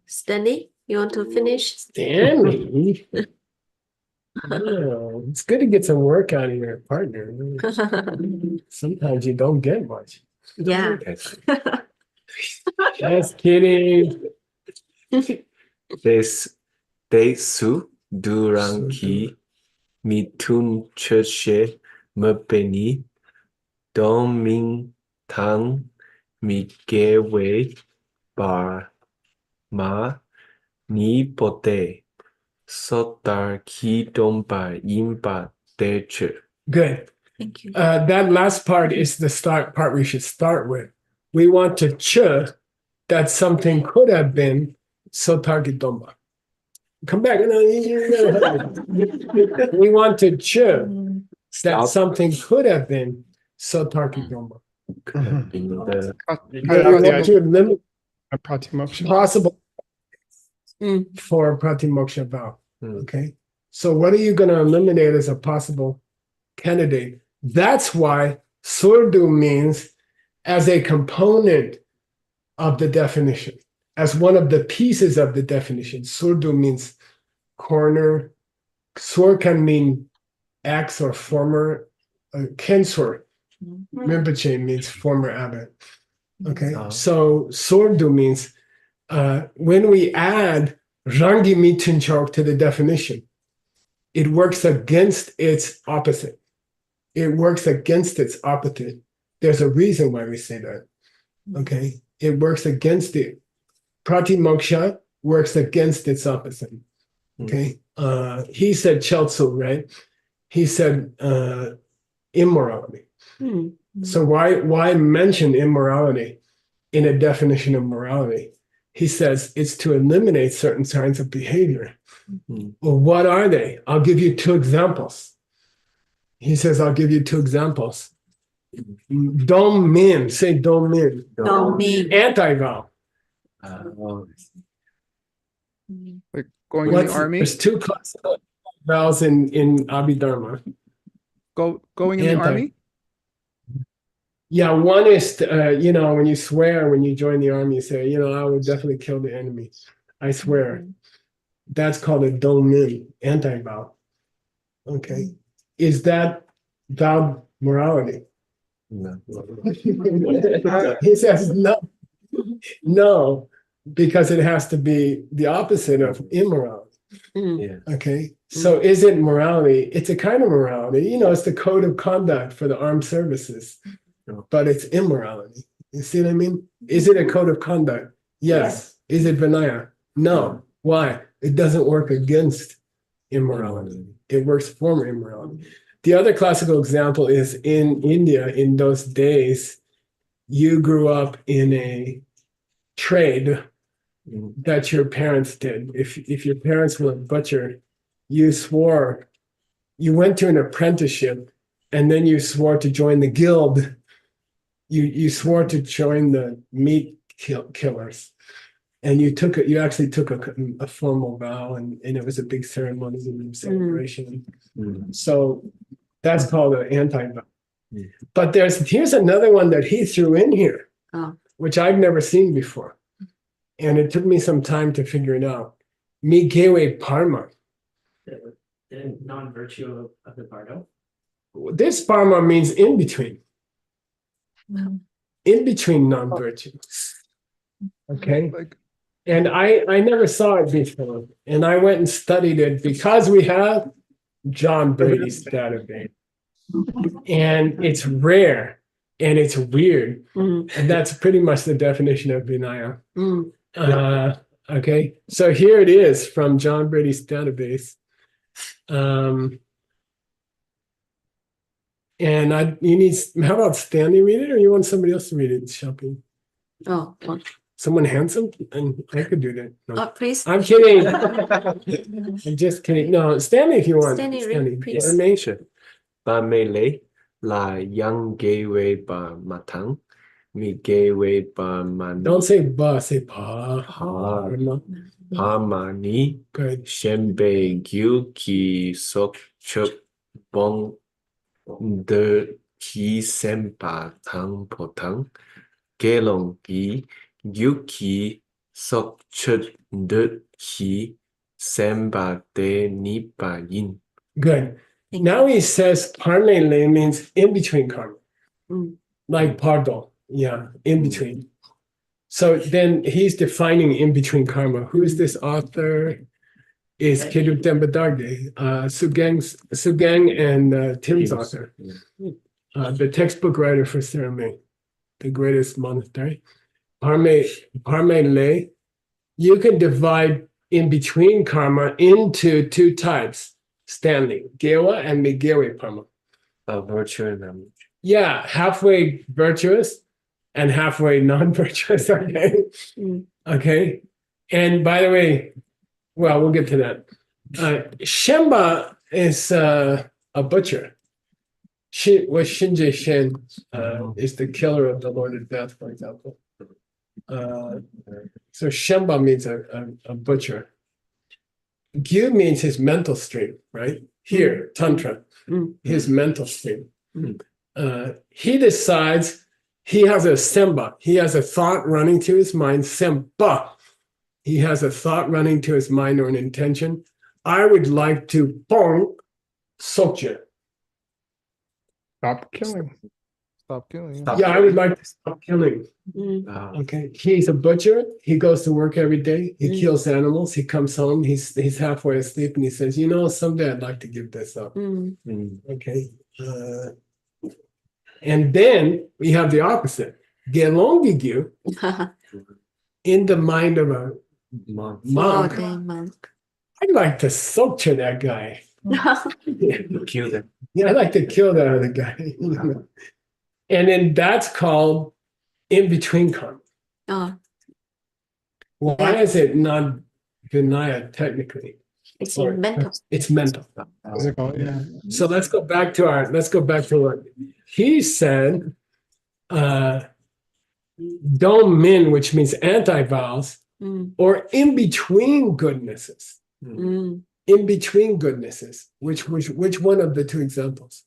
Stanley, you want to finish? Stanley. Oh, it's good to get some work out of your partner. Sometimes you don't get much. Yeah. Just kidding. Desu duranki mitun churche mepeni doming tang migewe bar ma ni pote sotar ki domba imba deche. Good. Thank you. That last part is the start part we should start with. We want to ch that something could have been sotar ki domba. Come back. We want to ch that something could have been sotar ki domba. We want to limit Pratimoksha. possible for Pratimoksha vow. Okay. So what are you going to eliminate as a possible candidate? That's why surdu means as a component of the definition, as one of the pieces of the definition. Surdu means corner. Sur can mean ex or former. Kensur, Rinpoche means former abbot. Okay. So surdu means when we add rangi mitunchok to the definition, it works against its opposite. It works against its opposite. There's a reason why we say that. Okay. It works against it. Pratimoksha works against its opposite. Okay. He said cheltsu, right? He said immorality. So why mention immorality in a definition of morality? He says it's to eliminate certain kinds of behavior. Well, what are they? I'll give you 2 examples. He says, I'll give you 2 examples. Dong min, say dong min. Dong min. Anti-vow. Like going in the army? There's 2 classical vows in Abhidharma. Going in the army? Yeah, one is, when you swear, when you join the army, you say, I would definitely kill the enemy. I swear. That's called a dong min, anti-vow. Okay. Is that vowed morality? No. He says no. No, because it has to be the opposite of immorality. Yeah. Okay. So is it morality? It's a kind of morality. It's the code of conduct for the armed services. But it's immorality. You see what I mean? Is it a code of conduct? Yes. Is it Vinaya? No. Why? It doesn't work against immorality. It works for immorality. The other classical example is in India, in those days, you grew up in a trade that your parents did. If your parents were a butcher, you swore, you went to an apprenticeship, and then you swore to join the guild. You swore to join the meat killers, and you actually took a formal vow, and it was a big ceremony and celebration. So that's called an anti-vow. Mm. But here's another one that he threw in here, which I've never seen before. And it took me some time to figure it out. Mi gewe parma. The non-virtue of the bardo. This parma means in between. In between non-virtue. Okay. Like, And I never saw it before. And I went and studied it because we have John Brady's database. And it's rare and it's weird. And that's pretty much the definition of Vinaya. Okay, so here it is from John Brady's database. And how about Stanley read it, or you want somebody else to read it, Xiaoping? Someone handsome? And I could do that. No. Please. I'm kidding. I'm just kidding. No, Stanley, if you want. Stanley, read, please. Information. Ba mele la yang gateway ba matang. Mi gateway ba man. Don't say ba, say pa. Pa. Pa mani. Good. Shenbei gyu ki sok chup bong de ki sempa tang potang. Gelong ki gyu ki sok chup de ki sempa de ni pa yin. Good. Now he says parnele means in between karma. Like pardo. Yeah, in between. So then he's defining in between karma. Who is this author? Is Kedu Tembadarge, Sugang and Tim's author. The textbook writer for Ceremony, the greatest monastery. Parme Le. You can divide in between karma into two types. Stanley, Gewa and Migewe Parma. Virtue and Yeah, halfway virtuous and halfway non-virtuous. Okay. Okay. And by the way, well, we'll get to that. Shemba is a butcher. Shinje Shen is the killer of the Lord of Death, for example. So Shemba means a butcher. Gyu means his mental stream, right? Here, Tantra, his mental stream. He decides he has a semba. He has a thought running to his mind, semba. He has a thought running to his mind or an intention. I would like to pong sokje. stop killing. Stop killing. Yeah, I would like to stop killing. Okay, he's a butcher. He goes to work every day. He kills animals. He comes home. He's halfway asleep, and he says, "You know, someday I'd like to give this up." Okay, and then we have the opposite. Gelongigyu in the mind of a monk. I'd like to sokche that guy. Kill them. Yeah, I'd like to kill that other guy. And then that's called in between karma. Why is it not Vinaya technically? It's mental. It's mental. Yeah. So let's go back to what he said. Dong min, which means anti-vows, or in between goodnesses. In between goodnesses. Which one of the two examples?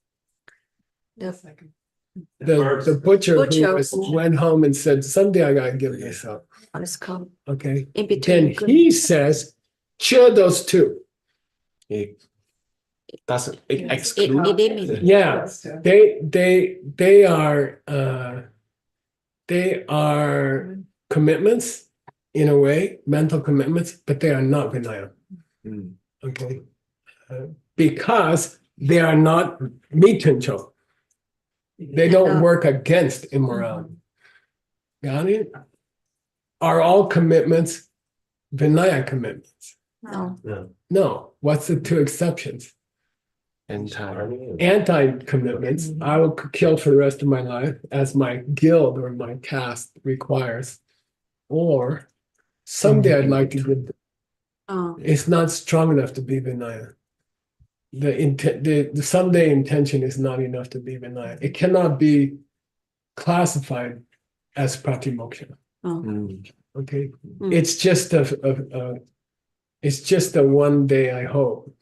The butcher who went home and said, "Someday I gotta give this up." It's called Okay. in between. Then he says, "Cheer those two." It doesn't exclude. Yeah, they are commitments in a way, mental commitments, but they are not Vinaya. Okay, because they are not mituncho. They don't work against immorality. Got it? Are all commitments Vinaya commitments? No. What's the two exceptions? Anti-commitments. I will kill for the rest of my life as my guild or my caste requires. Or someday I'd like to give. It's not strong enough to be Vinaya. The someday intention is not enough to be Vinaya. It cannot be classified as pratimoksha. Okay, it's just a one day I hope.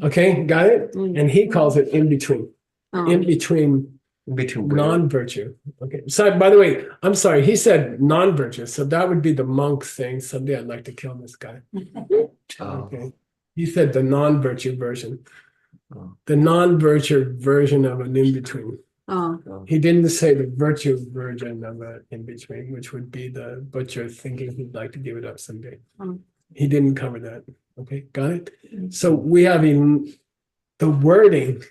Okay, got it? Mm. And he calls it in between. Oh. In between Between where? non-virtue. Okay. So by the way, I'm sorry, he said non-virtue. So that would be the monk saying, someday I'd like to kill this guy. Oh. Okay. He said the non-virtue version. Oh. The non-virtue version of an in-between. Oh. He didn't say the virtue version of an in-between, which would be the butcher thinking he'd like to give it up someday. Mm. He didn't cover that. Okay, got it? So we have in the wording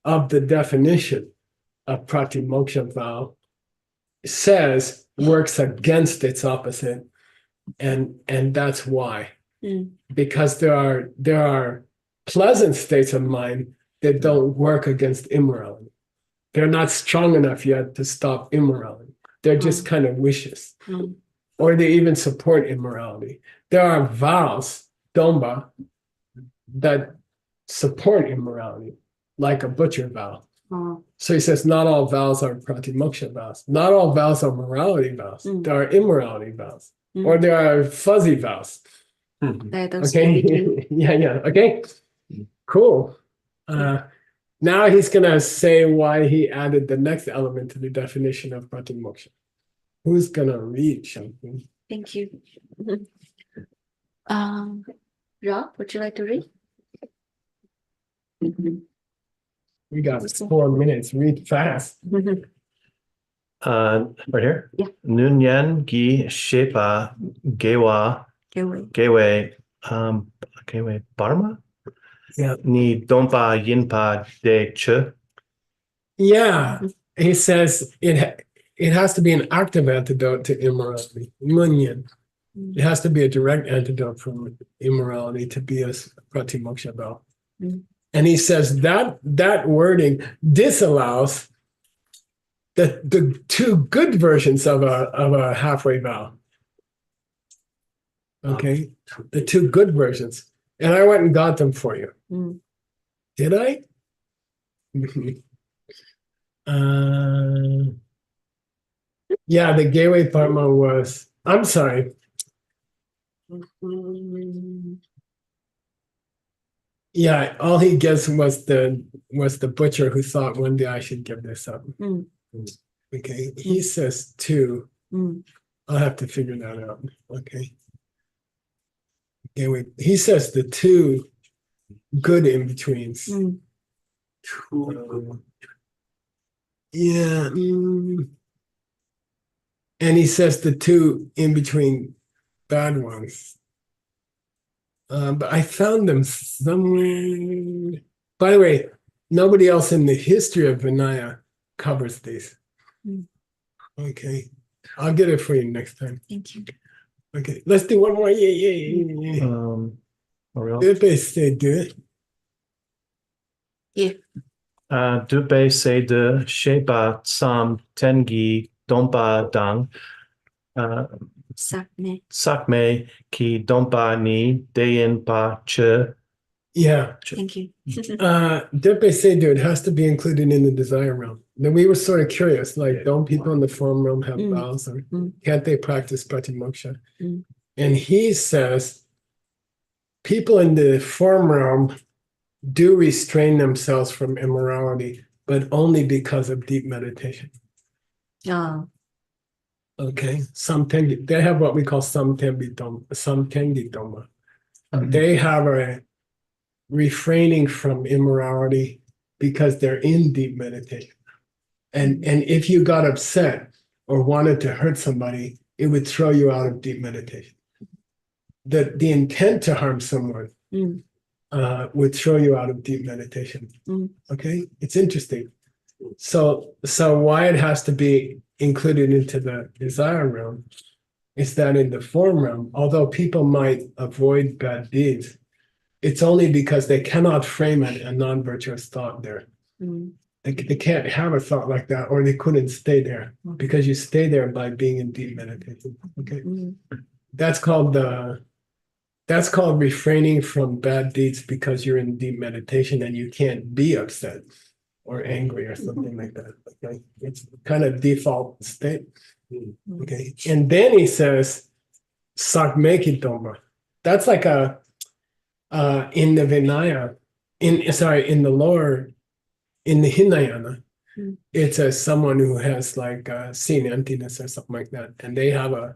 of the definition of pratimoksha vow says works against its opposite, and that's why. Mm. Because there are pleasant states of mind that don't work against immorality. They're not strong enough yet to stop immorality. They're just kind of wishes, or they even support immorality. There are vows, domba, that support immorality, like a butcher vow. Oh. So he says, not all vows are pratimoksha vows. Not all vows are morality vows. There are immorality vows, or there are fuzzy vows. Okay. yeah. Okay. Cool. Now he's gonna say why he added the next element to the definition of pratimoksha. Who's gonna read something? Thank you. Rob, would you like to read? We got 4 minutes. Read fast. Right here? Yeah. Nunyan gi shepa gewa gewe barma? Yeah. Ni dompa yinpa de che. Yeah. He says it has to be an active antidote to immorality. Munyan. It has to be a direct antidote from immorality to be a pratimoksha vow. And he says that wording disallows the two good versions of a halfway vow. Okay, the two good versions, and I went and got them for you. Did I? Yeah, the gateway partner was. I'm sorry. Yeah, all he gets was the butcher who thought one day I should give this up. Okay, he says two. I'll have to figure that out. Okay. Anyway, he says the two good in betweens. Yeah. And he says the two in between bad ones. But I found them somewhere. By the way, nobody else in the history of Vinaya covers these. Okay. I'll get it for you next time. Thank you. Okay. Let's do one more. Yeah. Dupe say do it. Yeah. Dupe say de sheba sam tengi dompa dang. Sakme ki dompa ni dein pa che. Yeah. Thank you. Dupe say do it has to be included in the desire realm. Then we were sort of curious, like, don't people in the form realm have vows, or can't they practice pratimoksha? And he says people in the form realm do restrain themselves from immorality, but only because of deep meditation. Okay, they have what we call samtengi doma. They have a refraining from immorality because they're in deep meditation. And if you got upset or wanted to hurt somebody, it would throw you out of deep meditation. The intent to harm someone would throw you out of deep meditation. Okay, it's interesting. So why it has to be included into the desire realm is that in the form realm, although people might avoid bad deeds, it's only because they cannot frame a non-virtuous thought there. They can't have a thought like that, or they couldn't stay there, because you stay there by being in deep meditation. Okay, that's called refraining from bad deeds because you're in deep meditation and you can't be upset or angry or something like that. Okay, it's kind of default state. Okay, and then he says sakmeki doma. That's like in the Vinaya, in the lower, in the Hinayana, Mm. it's someone who has like seen emptiness or something like that, and they have a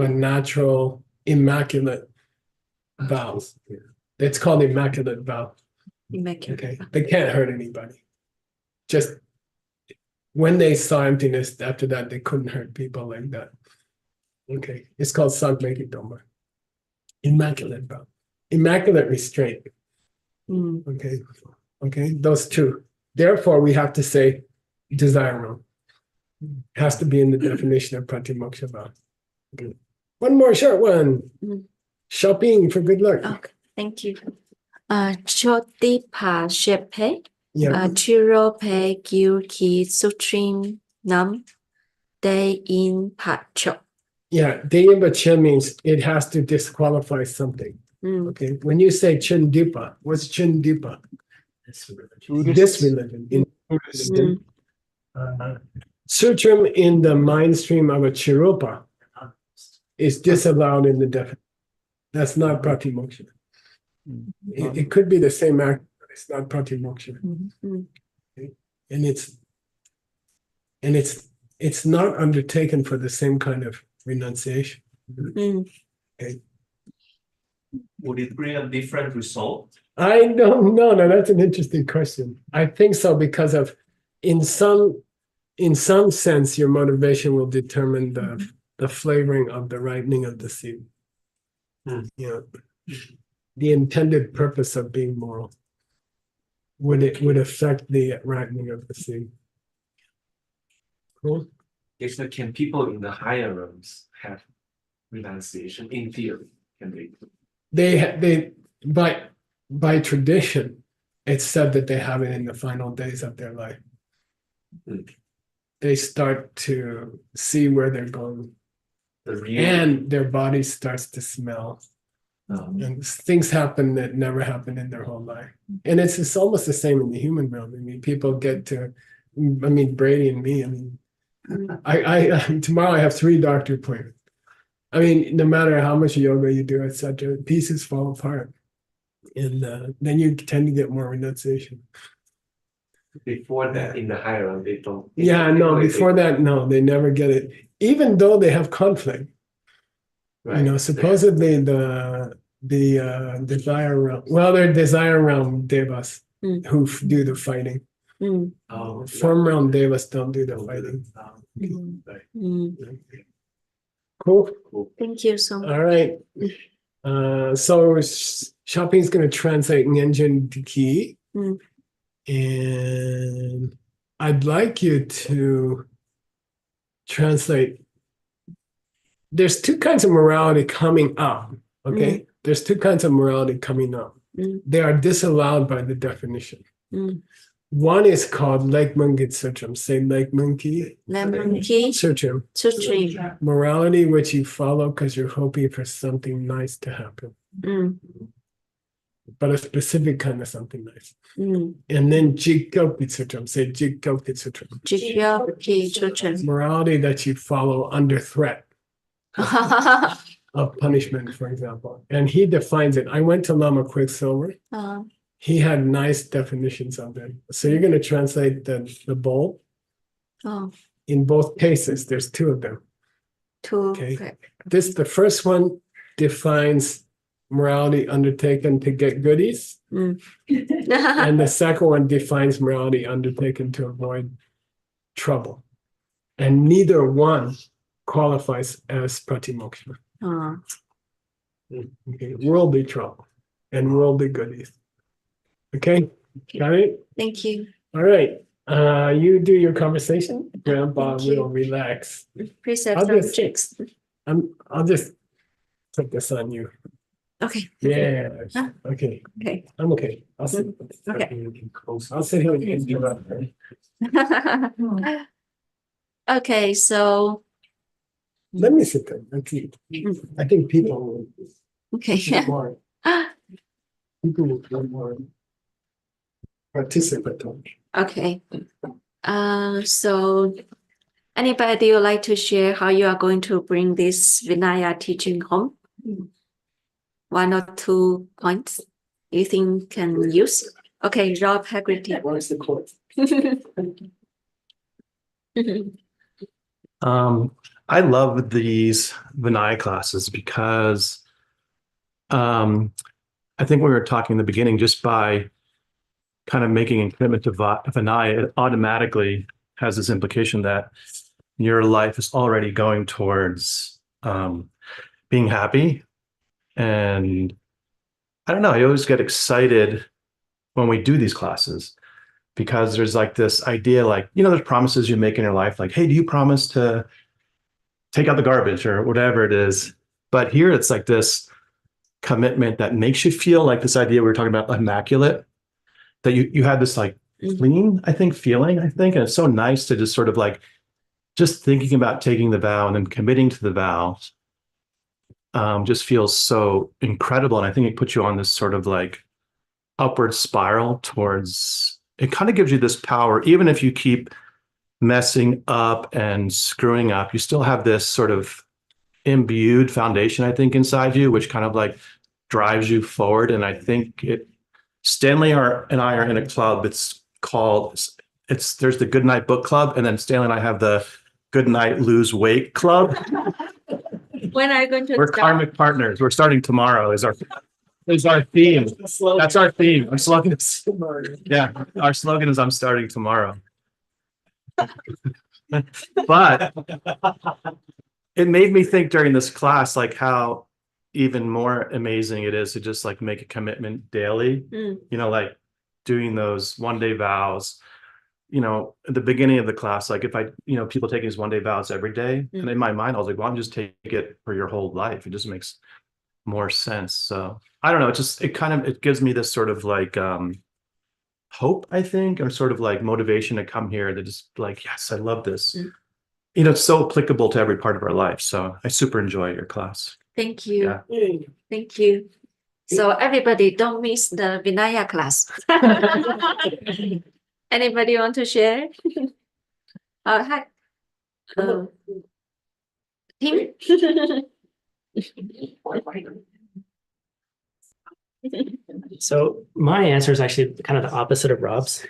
natural immaculate vow. It's called immaculate vow. Immaculate. Okay, they can't hurt anybody. Just when they saw emptiness, after that they couldn't hurt people like that. Okay, it's called Sanmeki Doma. Immaculate vow, immaculate restraint. Mm. Okay, those two. Therefore, we have to say desire realm. Has to be in the definition of Pratimoksha vow. Okay. One more short one. Mm. Xiaoping for good luck. Okay, thank you. Choti pa shepe, Yeah, chiro pe gil ki sutrin nam de in pacho. yeah. Deyimba Chen means it has to disqualify something. Mm. Okay, when you say Chindipa, what's Chindipa? This religion. In Mm. Sutram in the mind stream of a Chiropa is disallowed in the definition. That's not Pratimoksha. It could be the same act, but it's not Pratimoksha. Mm. And it's not undertaken for the same kind of renunciation. Mm. Would it bring a different result? I don't know. Now that's an interesting question. I think so because of in some sense your motivation will determine the flavoring of the ripening of the seed. Hmm. You know, the intended purpose of being moral would affect the ripening of the seed. Cool. Yes, so can people in the higher realms have renunciation in theory? Can they? By tradition, it's said that they have it in the final days of their life. Mm. They start to see where they're going, The real and their body starts to smell, and things happen that never happened in their whole life. And it's almost the same in the human realm. I mean, people get to, I mean, Brady and me. I mean, I tomorrow I have 3 doctor appointments. I mean, no matter how much yoga you do, etc., pieces fall apart. And then you tend to get more renunciation. before that in the higher realm they don't. Yeah, no, before that, no, they never get it. Even though they have conflict. Right. You know, supposedly the desire realm, well, they're desire realm devas who do the fighting. Mm. Form realm devas don't do the fighting. Mm. Cool. Thank you so much. All right. So Xiaoping's going to translate Ngenjin to Qi. Mm. And I'd like you to translate. There's 2 kinds of morality coming up. Okay. There's 2 kinds of morality coming up. They are disallowed by the definition. One is called Leksang Sutram. Say Leksang Sutram. Sutra. Morality which you follow because you're hoping for something nice to happen. But a specific kind of something nice. And then Jigyoki Sutram. Say Jigyoki Sutram. Morality that you follow under threat of punishment, for example. And he defines it. I went to Lama Quicksilver. He had nice definitions of it. So you're going to translate the bowl. In both cases, there's 2 of them. Okay. The first one defines morality undertaken to get goodies. And the second one defines morality undertaken to avoid trouble. And neither one qualifies as pratimoksha. Okay. Worldly trouble and worldly goodies. Okay, got it? Thank you. All right. You do your conversation. Grandpa Thank you. will relax. Please have I'll some just- drinks. I'll just put this on you. Okay. Yeah. Huh? Okay. Okay. I'm okay. I'll sit. Okay. I'll sit here and interrupt. Okay, so Let me sit there. I think people will okay. feel more. People will feel more participatory. Okay. So anybody would like to share how you are going to bring this Vinaya teaching home? 1 or 2 points you think can use? Okay, Rob Haggerty. Where's the quote? I love these Vinaya classes because I think we were talking in the beginning, just by kind of making a commitment to Vinaya, it automatically has this implication that your life is already going towards being happy. And I don't know, I always get excited when we do these classes because there's like this idea, like, you know, there's promises you make in your life, like, hey, do you promise to take out the garbage or whatever it is? But here it's like this commitment that makes you feel like this idea we were talking about, immaculate, that you had this like clean, I think, feeling, I think. And it's so nice to just sort of like, just thinking about taking the vow and then committing to the vow just feels so incredible. And I think it puts you on this sort of like upward spiral towards, it kind of gives you this power, even if you keep messing up and screwing up, you still have this sort of imbued foundation, I think, inside you, which kind of like drives you forward. And I think Stanley and I are in a club. It's called, there's the Good Night Book Club, and then Stanley and I have the Good Night Lose Weight Club. When are you going to We're start? karmic partners. We're starting tomorrow. Is our theme. That's our theme. Our slogan is, yeah, our slogan is, I'm starting tomorrow. But it made me think during this class, like how even more amazing it is to just like make a commitment daily, you know, like doing those 1-day vows. You know, at the beginning of the class, like if people taking these 1-day vows every day, and in my mind, I was like, well, I'm just take it for your whole life. It just makes more sense. So I don't know. It gives me this sort of like hope, I think, or sort of like motivation to come here to just like, yes, I love this. You know, it's so applicable to every part of our life. So I super enjoy your class. Thank you. Yeah. Thank you. So everybody, don't miss the Vinaya class. Anybody want to share? Hi. Tim? So my answer is actually kind of the opposite of Rob's.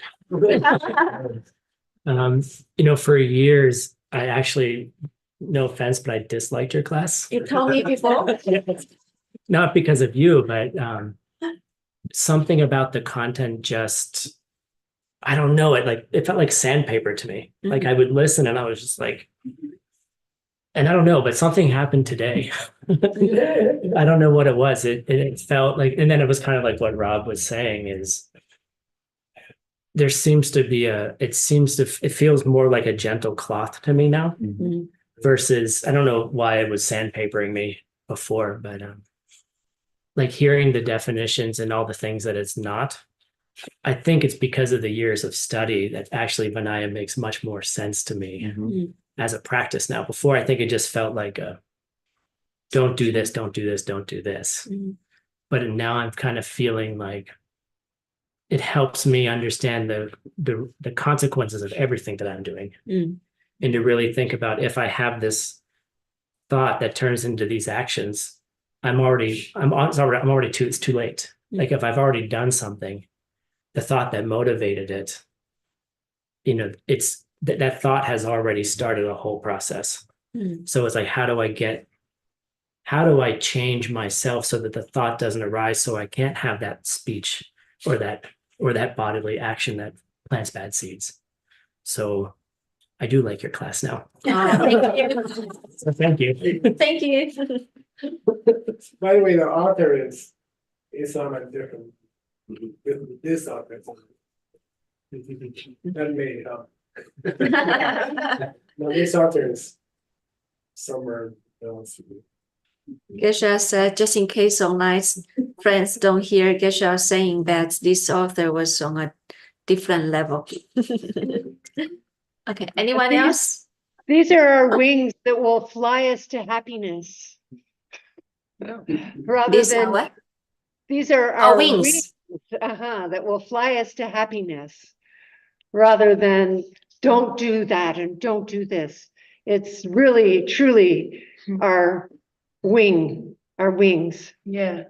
For years, I actually, no offense, but I disliked your class. You told me before. Not because of you, but something about the content just, I don't know, it felt like sandpaper to me. Like I would listen and I was just like, and I don't know, but something happened today. I don't know what it was. It felt like, and then it was kind of like what Rob was saying is there seems to be it feels more like a gentle cloth to me now versus, I don't know why it was sandpapering me before, but like hearing the definitions and all the things that it's not, I think it's because of the years of study that actually Vinaya makes much more sense to me as a practice now. Before, I think it just felt like don't do this, don't do this, don't do this. But now I'm kind of feeling like it helps me understand the consequences of everything that I'm doing. And to really think about, if I have this thought that turns into these actions, it's too late. Like if I've already done something, the thought that motivated it, it's that thought has already started a whole process. So it's like, how do I change myself so that the thought doesn't arise, so I can't have that speech or that bodily action that plants bad seeds. So I do like your class now. Thank you. So thank you. Thank you. By the way, the author is on a different, this author. That may help. No, this author is somewhere else. Geshe said, just in case online friends don't hear Geshe saying that this author was on a different level. Okay, anyone else? These are our wings that will fly us to happiness. Rather These are than what? these are Oh, our wings. that will fly us to happiness, rather than don't do that and don't do this. It's really, truly our wings. Yeah.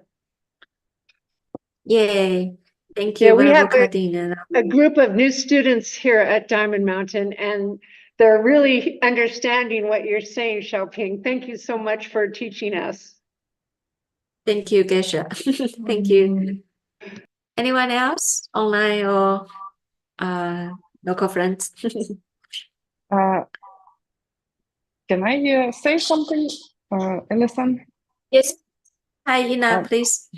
Yay. Thank Yeah, you, we have Venerable Kadin. a group of new students here at Diamond Mountain, and they're really understanding what you're saying, Xiaoping. Thank you so much for teaching us. Thank you, Geshe. Thank you. Anyone else online or local friends? Can I say something, Alison? Yes. Hi, Ina, Um, please.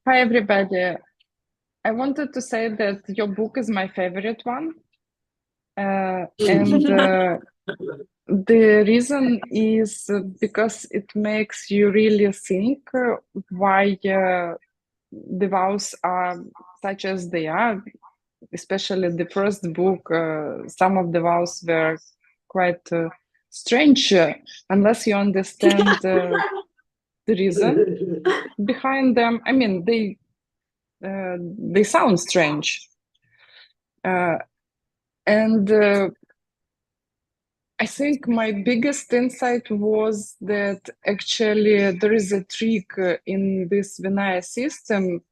Hi, everybody. I wanted to say that your book is my favorite one. And the reason is because it makes you really think why the vows are such as they are, especially the first book. Some of the vows were quite strange unless you understand the reason behind them. I mean, they sound strange. And I think my biggest insight was that actually there is a trick in this Vinaya system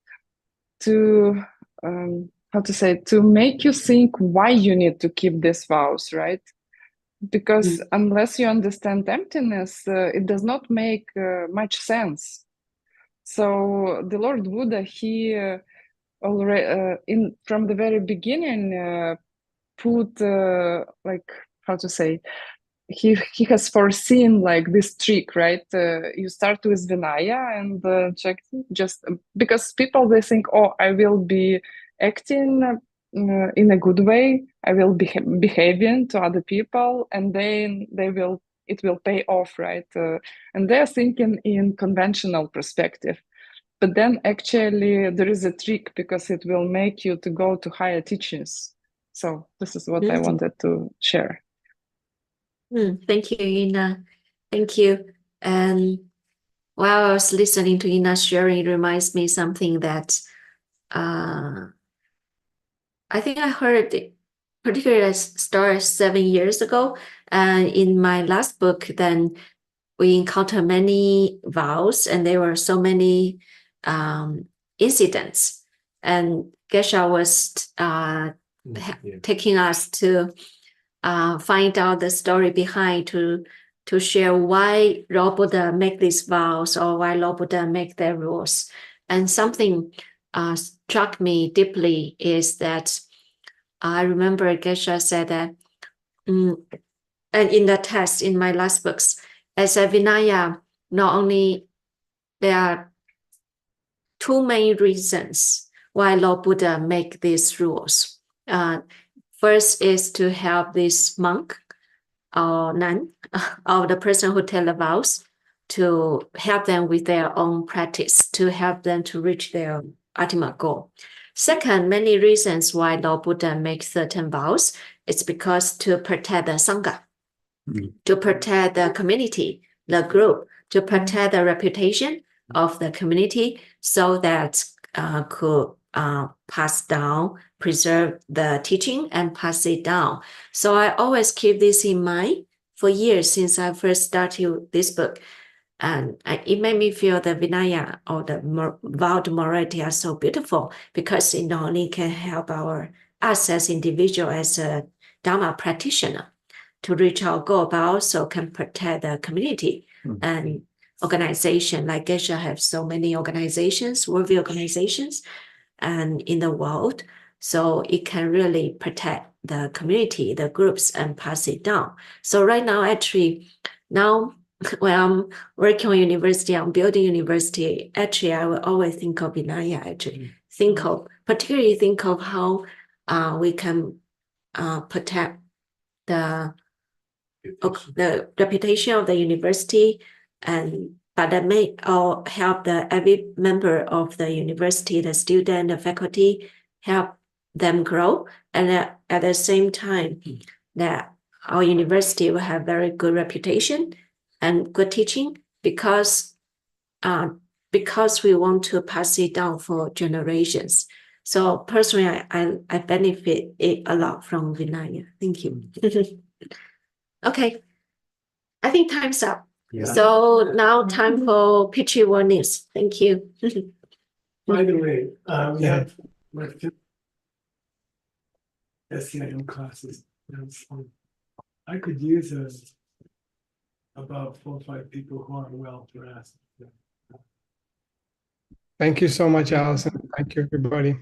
to, how to say, to make you think why you need to keep these vows, right? Because unless you understand emptiness, it does not make much sense. So the Lord Buddha, he already from the very beginning put like, how to say, he has foreseen like this trick, right? You start with Vinaya and check just because people, they think, oh, I will be acting in a good way, I will be behaving to other people, and then it will pay off, right? And they're thinking in conventional perspective. But then actually there is a trick because it will make you to go to higher teachings. So this is what I wanted to share. Thank you, Ina. Thank you. And while I was listening to Ina's sharing, it reminds me something that I think I heard particularly story 7 years ago. And in my last book, then we encountered many vows, and there were so many incidents. And Geshe was taking us to find out the story behind to share why Lord Buddha make these vows or why Lord Buddha make their rules. And something struck me deeply is that I remember Geshe said that, and in the text in my last books, as a Vinaya, not only there are two main reasons why Lord Buddha make these rules. First is to help this monk or nun or the person who tell the vows to help them with their own practice, to help them to reach their ultimate goal. Second, many reasons why Lord Buddha makes certain vows, it's because to protect the Sangha, to protect the community, the group, to protect the reputation of the community so that could pass down, preserve the teaching and pass it down. So I always keep this in mind for years since I first started this book. And it made me feel the Vinaya or the vowed morality are so beautiful because it not only can help us as individual, as a Dharma practitioner to reach our goal, but also can protect the community and organization. Like Geshe have so many organizations, worthy organizations, and in the world, so it can really protect the community, the groups, and pass it down. So right now, actually, now when I'm working on university, I'm building university, actually, I will always think of Vinaya, actually. Particularly think of how we can protect the reputation of the university, and but that may all help every member of the university, the student, the faculty, help them grow, and at the same time that our university will have very good reputation and good teaching because we want to pass it down for generations. So personally, I benefit it a lot from Vinaya. Thank you. Okay, I think time's up. Yeah. So now time for pitchy warnings. Thank you. By the way, we have like SCIM classes. I could use about 4 or 5 people who are well dressed. Thank you so much, Allison. Thank you, everybody.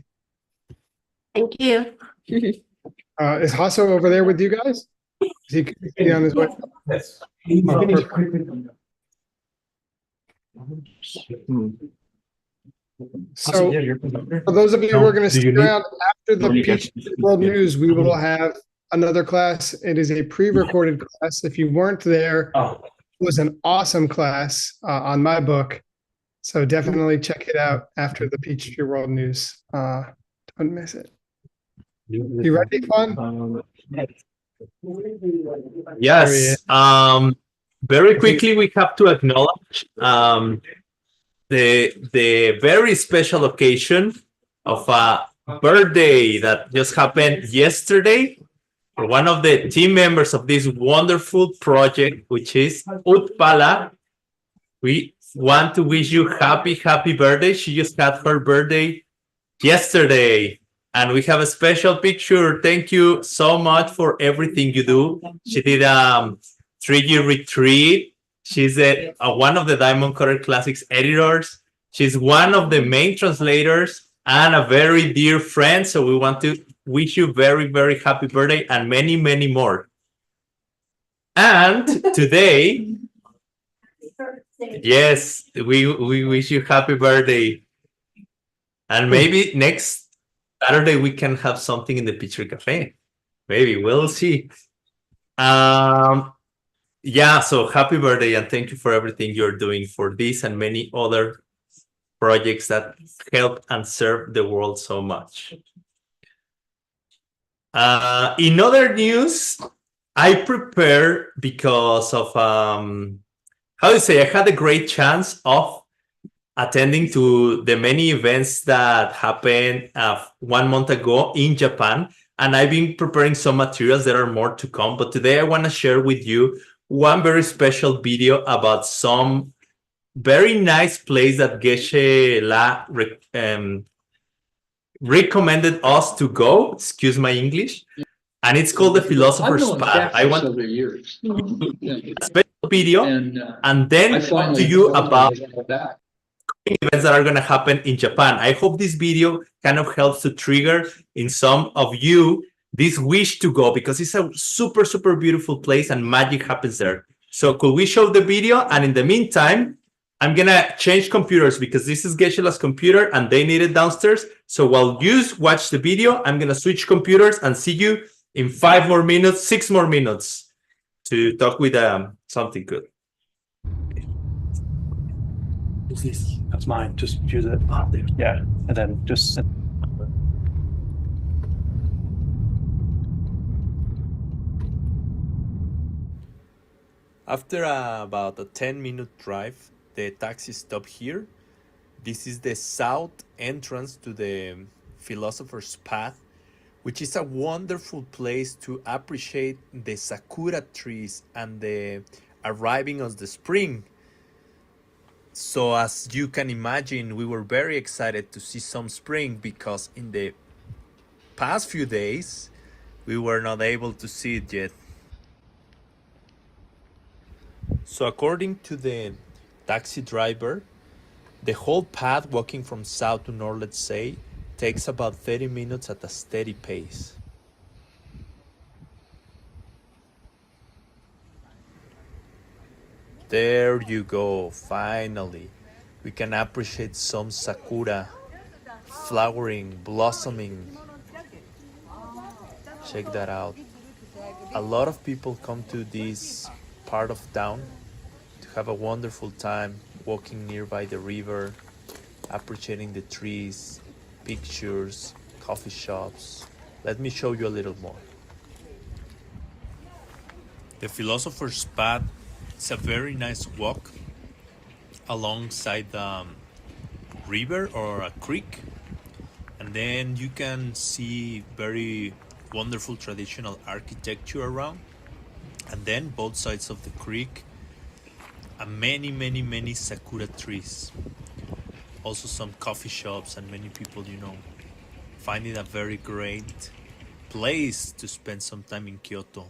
Thank you. Is Hasso over there with you guys? Is he on his way? Yes. Oh, perfect. So, for those of you who are going to stick around after the Peach World News, we will have another class. It is a pre-recorded class. If you weren't there, it was an awesome class on my book. So definitely check it out after the Peach World News. Don't miss it. You ready, Fun? Yes. Very quickly, we have to acknowledge the very special occasion of a birthday that just happened yesterday for one of the team members of this wonderful project, which is Utpala. We want to wish you happy birthday. She just had her birthday yesterday. And we have a special picture. Thank you so much for everything you do. She did a 3-year retreat. She's one of the Diamond Cutter Classics editors. She's one of the main translators and a very dear friend. So we want to wish you very happy birthday and many more. And today, yes, we wish you happy birthday. And maybe next Saturday we can have something in the Picture Cafe. Maybe we'll see. Yeah, so happy birthday and thank you for everything you're doing for this and many other projects that help and serve the world so much. In other news, I prepare because of how to say, I had a great chance of attending to the many events that happened 1 month ago in Japan. And I've been preparing some materials. There are more to come. But today I want to share with you one very special video about some very nice place that Geshe recommended us to go. Excuse my English. And it's called the Philosopher's Path. I want a special video and then talk to you about events that are going to happen in Japan. I hope this video kind of helps to trigger in some of you this wish to go because it's a super beautiful place and magic happens there. So could we show the video? And in the meantime, I'm going to change computers because this is Geshe-la's computer and they need it downstairs. So while you watch the video, I'm going to switch computers and see you in 5 more minutes, 6 more minutes to talk with something good. What's this? That's mine. Just use it. Yeah. And then just. After about a 10-minute drive, the taxi stopped here. This is the south entrance to the Philosopher's Path, which is a wonderful place to appreciate the sakura trees and the arriving of the spring. So as you can imagine, we were very excited to see some spring because in the past few days, we were not able to see it yet. So according to the taxi driver, the whole path walking from south to north, let's say, takes about 30 minutes at a steady pace. There you go, finally. We can appreciate some sakura flowering, blossoming. Check that out. A lot of people come to this part of town to have a wonderful time walking nearby the river, appreciating the trees, pictures, coffee shops. Let me show you a little more. The Philosopher's Path is a very nice walk alongside the river or a creek, and then you can see very wonderful traditional architecture around, and then both sides of the creek many sakura trees. also some coffee shops, and many people, find it a very great place to spend some time in Kyoto.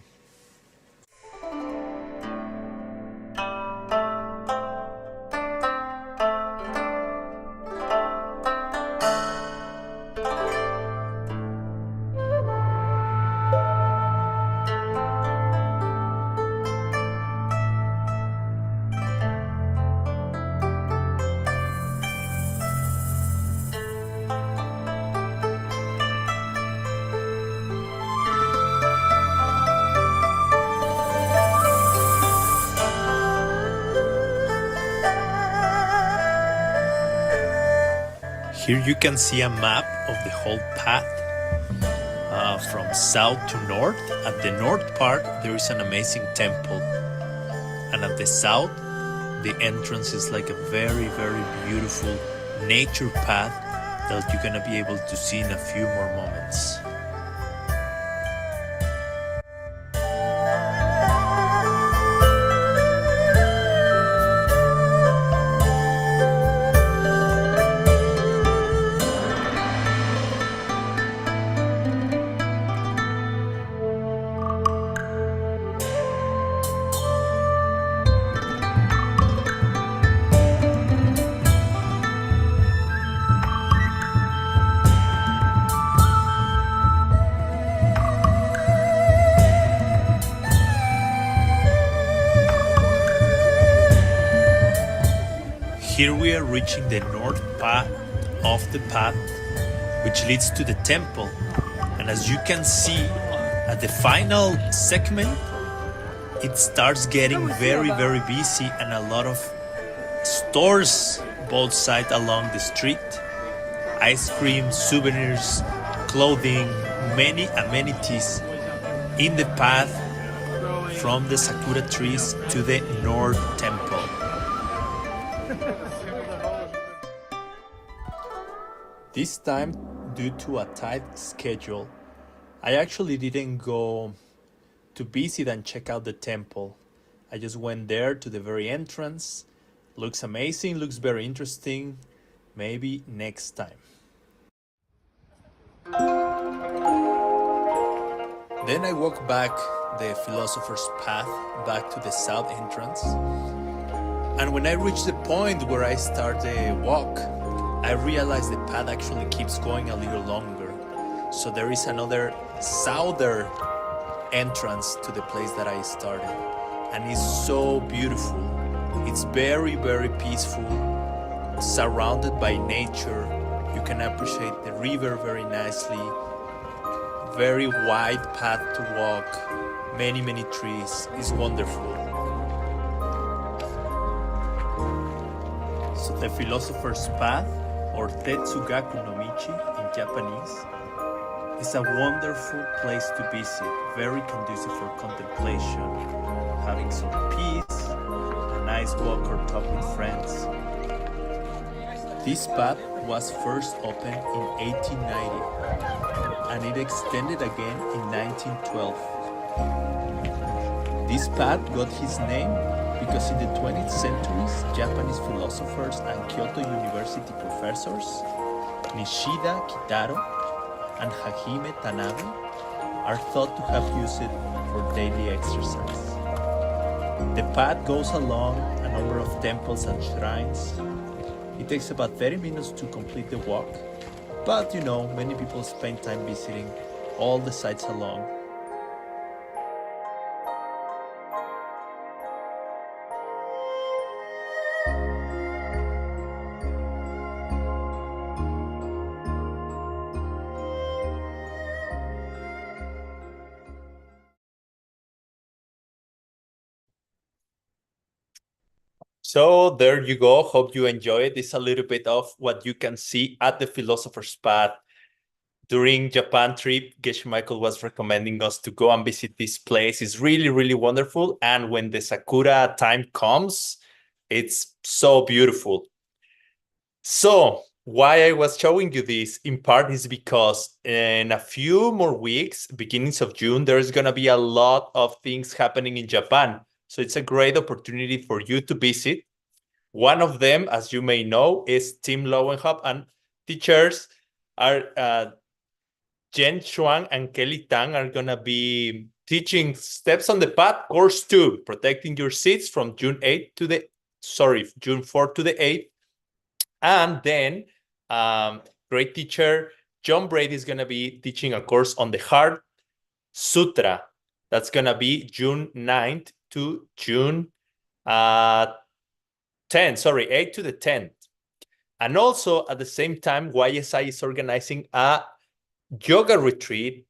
Here you can see a map of the whole path from south to north. At the north part, there is an amazing temple. And at the south, the entrance is like a very, very beautiful nature path that you're going to be able to see in a few more moments. Here we are reaching the north part of the path, which leads to the temple. And as you can see, at the final segment, it starts getting very, very busy, and a lot of stores both sides along the street. Ice cream, souvenirs, clothing, many amenities in the path from the sakura trees to the North Temple. This time, due to a tight schedule, I actually didn't go to visit and check out the temple. I just went there to the very entrance. Looks amazing, looks very interesting. Maybe next time. Then I walked back the Philosopher's Path back to the south entrance. And when I reached the point where I start the walk, I realized the path actually keeps going a little longer. So there is another southern entrance to the place that I started. And it's so beautiful. It's very, very peaceful, surrounded by nature. You can appreciate the river very nicely. Very wide path to walk. Many, many trees. It's wonderful. So the Philosopher's Path, or Tetsugaku no Michi in Japanese, is a wonderful place to visit, very conducive for contemplation, having some peace, a nice walk or talk with friends. This path was first opened in 1890 and it extended again in 1912. This path got his name because in the 20th centuries, Japanese philosophers and Kyoto University professors, Nishida Kitaro and Hajime Tanabe, are thought to have used it for daily exercise. The path goes along a number of temples and shrines. It takes about 30 minutes to complete the walk, but many people spend time visiting all the sites along. So there you go. Hope you enjoy it. It's a little bit of what you can see at the Philosopher's Path. During Japan trip, Geshe Michael was recommending us to go and visit this place. It's really, really wonderful. And when the Sakura time comes, it's so beautiful. So why I was showing you this in part is because in a few more weeks, beginnings of June, there's going to be a lot of things happening in Japan. So it's a great opportunity for you to visit. One of them, as you may know, is Tim Lowenhop, and teachers are Jen Xuan and Kelly Tang are gonna be teaching Steps on the Path, course 2, protecting your seeds from June 4th to the 8th. And then great teacher John Brady is gonna be teaching a course on the Heart Sutra. That's gonna be June 9th to June 8th to the 10th. And also at the same time, YSI is organizing a yoga retreat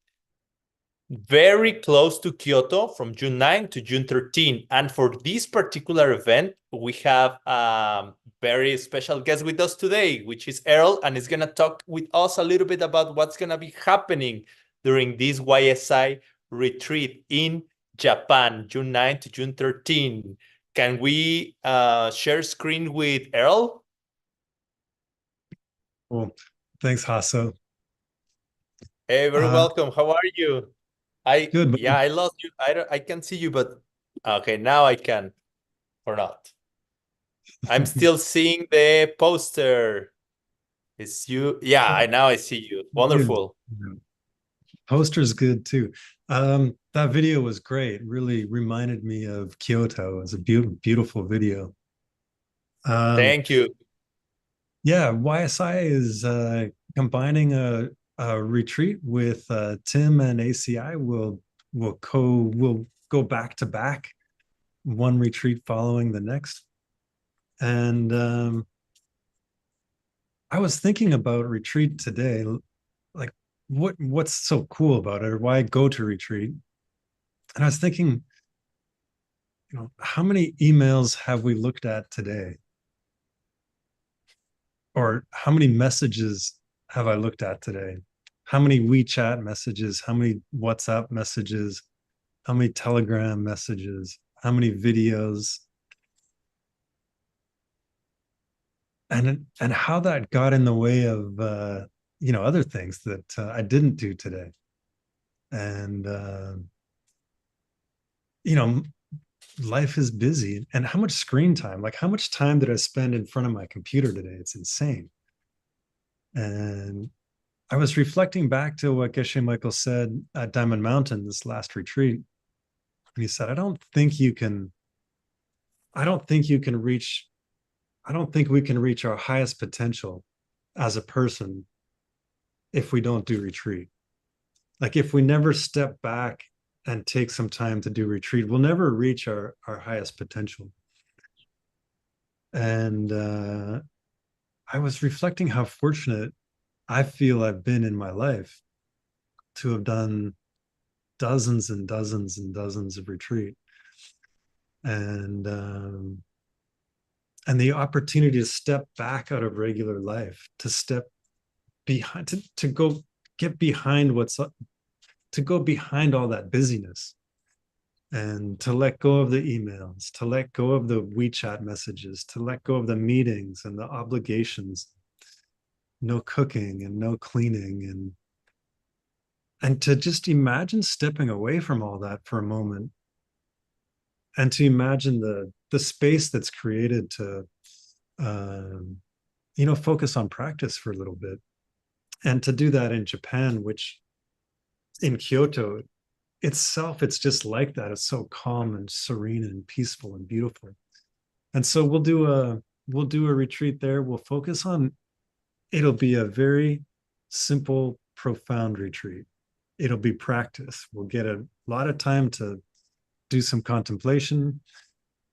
very close to Kyoto from June 9 to June 13. And for this particular event, we have a very special guest with us today, which is Earl, and is going to talk with us a little bit about what's going to be happening during this YSI retreat in Japan, June 9 to June 13. Can we share screen with Earl? Well, thanks, Hasso. Hey, very welcome. How are you? Good. Yeah, I lost you. I can see you, but okay, now I can or not. I'm still seeing the poster. It's you. Yeah, now I see you. Wonderful. Poster's good too. That video was great. Really reminded me of Kyoto. It's a beautiful video. Thank you. Yeah, YSI is combining a retreat with Tim and ACI. We'll go back to back, one retreat following the next. And I was thinking about retreat today, like what's so cool about it, or why go to retreat? And I was thinking, how many emails have we looked at today? Or how many messages have I looked at today? How many WeChat messages? How many WhatsApp messages? How many Telegram messages? How many videos? And how that got in the way of other things that I didn't do today. And life is busy. And how much screen time, like how much time did I spend in front of my computer today? It's insane. And I was reflecting back to what Geshe Michael said at Diamond Mountain, this last retreat. And he said, I don't think we can reach our highest potential as a person if we don't do retreat. Like if we never step back and take some time to do retreat, we'll never reach our highest potential. And I was reflecting how fortunate I feel I've been in my life to have done dozens and dozens and dozens of retreat. And the opportunity to step back out of regular life, to step behind, to go get behind to go behind all that busyness, and to let go of the emails, to let go of the WeChat messages, to let go of the meetings and the obligations, no cooking and no cleaning, and to just imagine stepping away from all that for a moment, and to imagine the space that's created to focus on practice for a little bit. And to do that in Japan, which in Kyoto itself, it's just like that. It's so calm and serene and peaceful and beautiful. And so we'll do a retreat there. We'll focus on, it'll be a very simple, profound retreat. It'll be practice. We'll get a lot of time to do some contemplation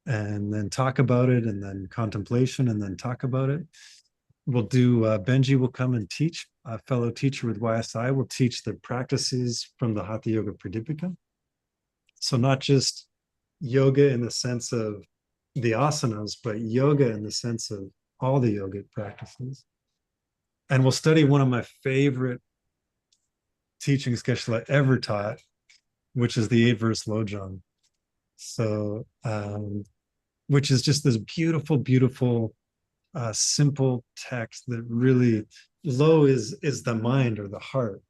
and then talk about it, and then contemplation and then talk about it. We'll do, Benji will come and teach, a fellow teacher with YSI will teach the practices from the Hatha Yoga Pradipika. So not just yoga in the sense of the asanas, but yoga in the sense of all the yogic practices. And we'll study one of my favorite teachings Geshe ever taught, which is the 8-verse Lojong. So, which is just this beautiful, beautiful, simple text that really, Lo is the mind or the heart,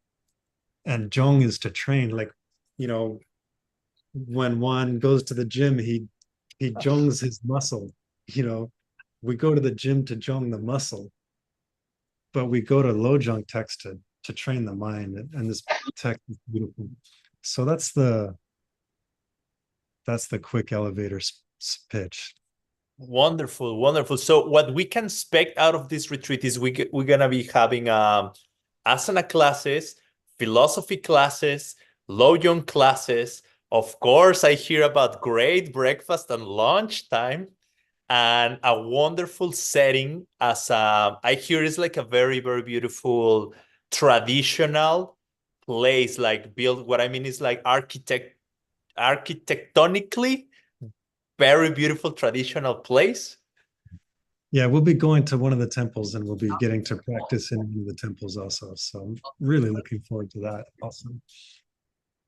and Jong is to train. Like, when one goes to the gym, he jongs his muscle, we go to the gym to jong the muscle, but we go to Lojong text to train the mind, and this text is beautiful. So that's the quick elevator pitch. Wonderful, wonderful. So what we can expect out of this retreat is we're gonna be having asana classes, philosophy classes, Lojong classes. Of course, I hear about great breakfast and lunch time, and a wonderful setting. As I hear, it's like a very, very beautiful traditional place, like built. What I mean is like architectonically very beautiful traditional place. Yeah, we'll be going to one of the temples, and we'll be getting to practice in one of the temples also. So I'm really looking forward to that. Awesome.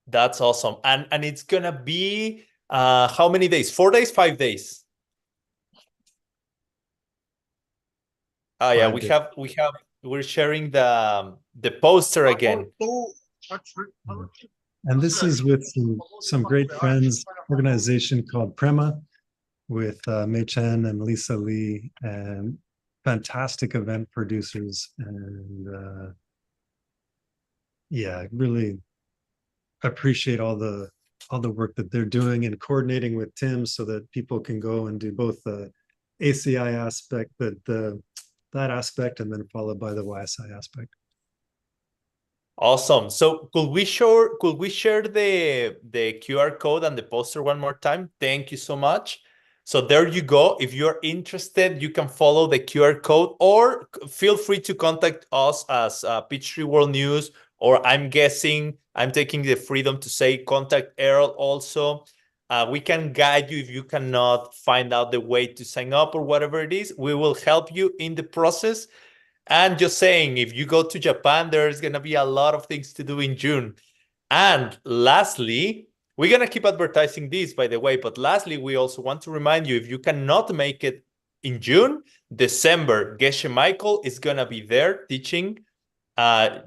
That's awesome. And it's gonna be how many days? 4 days, 5 days? Oh yeah, we're sharing the poster again. And this is with some great friends, organization called Prema, with Mei Chen and Lisa Lee, and fantastic event producers. And yeah, really appreciate all the work that they're doing and coordinating with Tim so that people can go and do both the ACI aspect, that aspect, and then followed by the YSI aspect. Awesome. So could we share the QR code and the poster one more time? Thank you so much. So there you go. If you're interested, you can follow the QR code, or feel free to contact us as Peachtree World News, or I'm taking the freedom to say contact Errol also. We can guide you if you cannot find out the way to sign up or whatever it is. We will help you in the process. And just saying, if you go to Japan, there's going to be a lot of things to do in June. And lastly, we're going to keep advertising this, by the way, but lastly, we also want to remind you, if you cannot make it in June, December, Geshe Michael is going to be there teaching.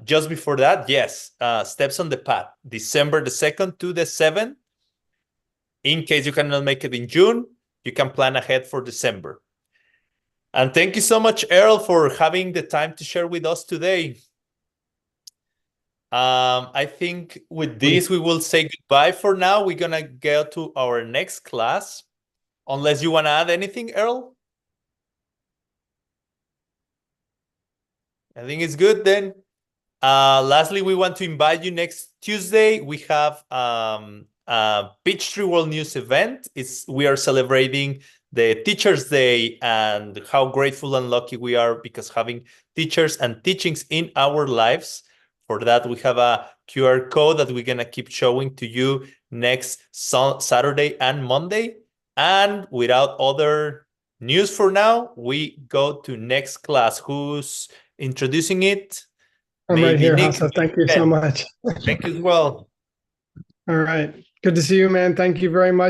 Just before that, yes, Steps on the Path, December the 2nd to the 7th. In case you cannot make it in June, you can plan ahead for December. And thank you so much, Errol, for having the time to share with us today. I think with this, we will say goodbye for now. We're going to go to our next class. Unless you want to add anything, Errol? I think it's good then. Lastly, we want to invite you next Tuesday. We have Peachtree World News event. We are celebrating the Teachers' Day and how grateful and lucky we are because having teachers and teachings in our lives. For that, we have a QR code that we're going to keep showing to you next Saturday and Monday. And without other news for now, we go to next class. Who's introducing it? I'm right here, Hasa. Thank you so much. Thank you as well. All right. Good to see you, man. Thank you very much.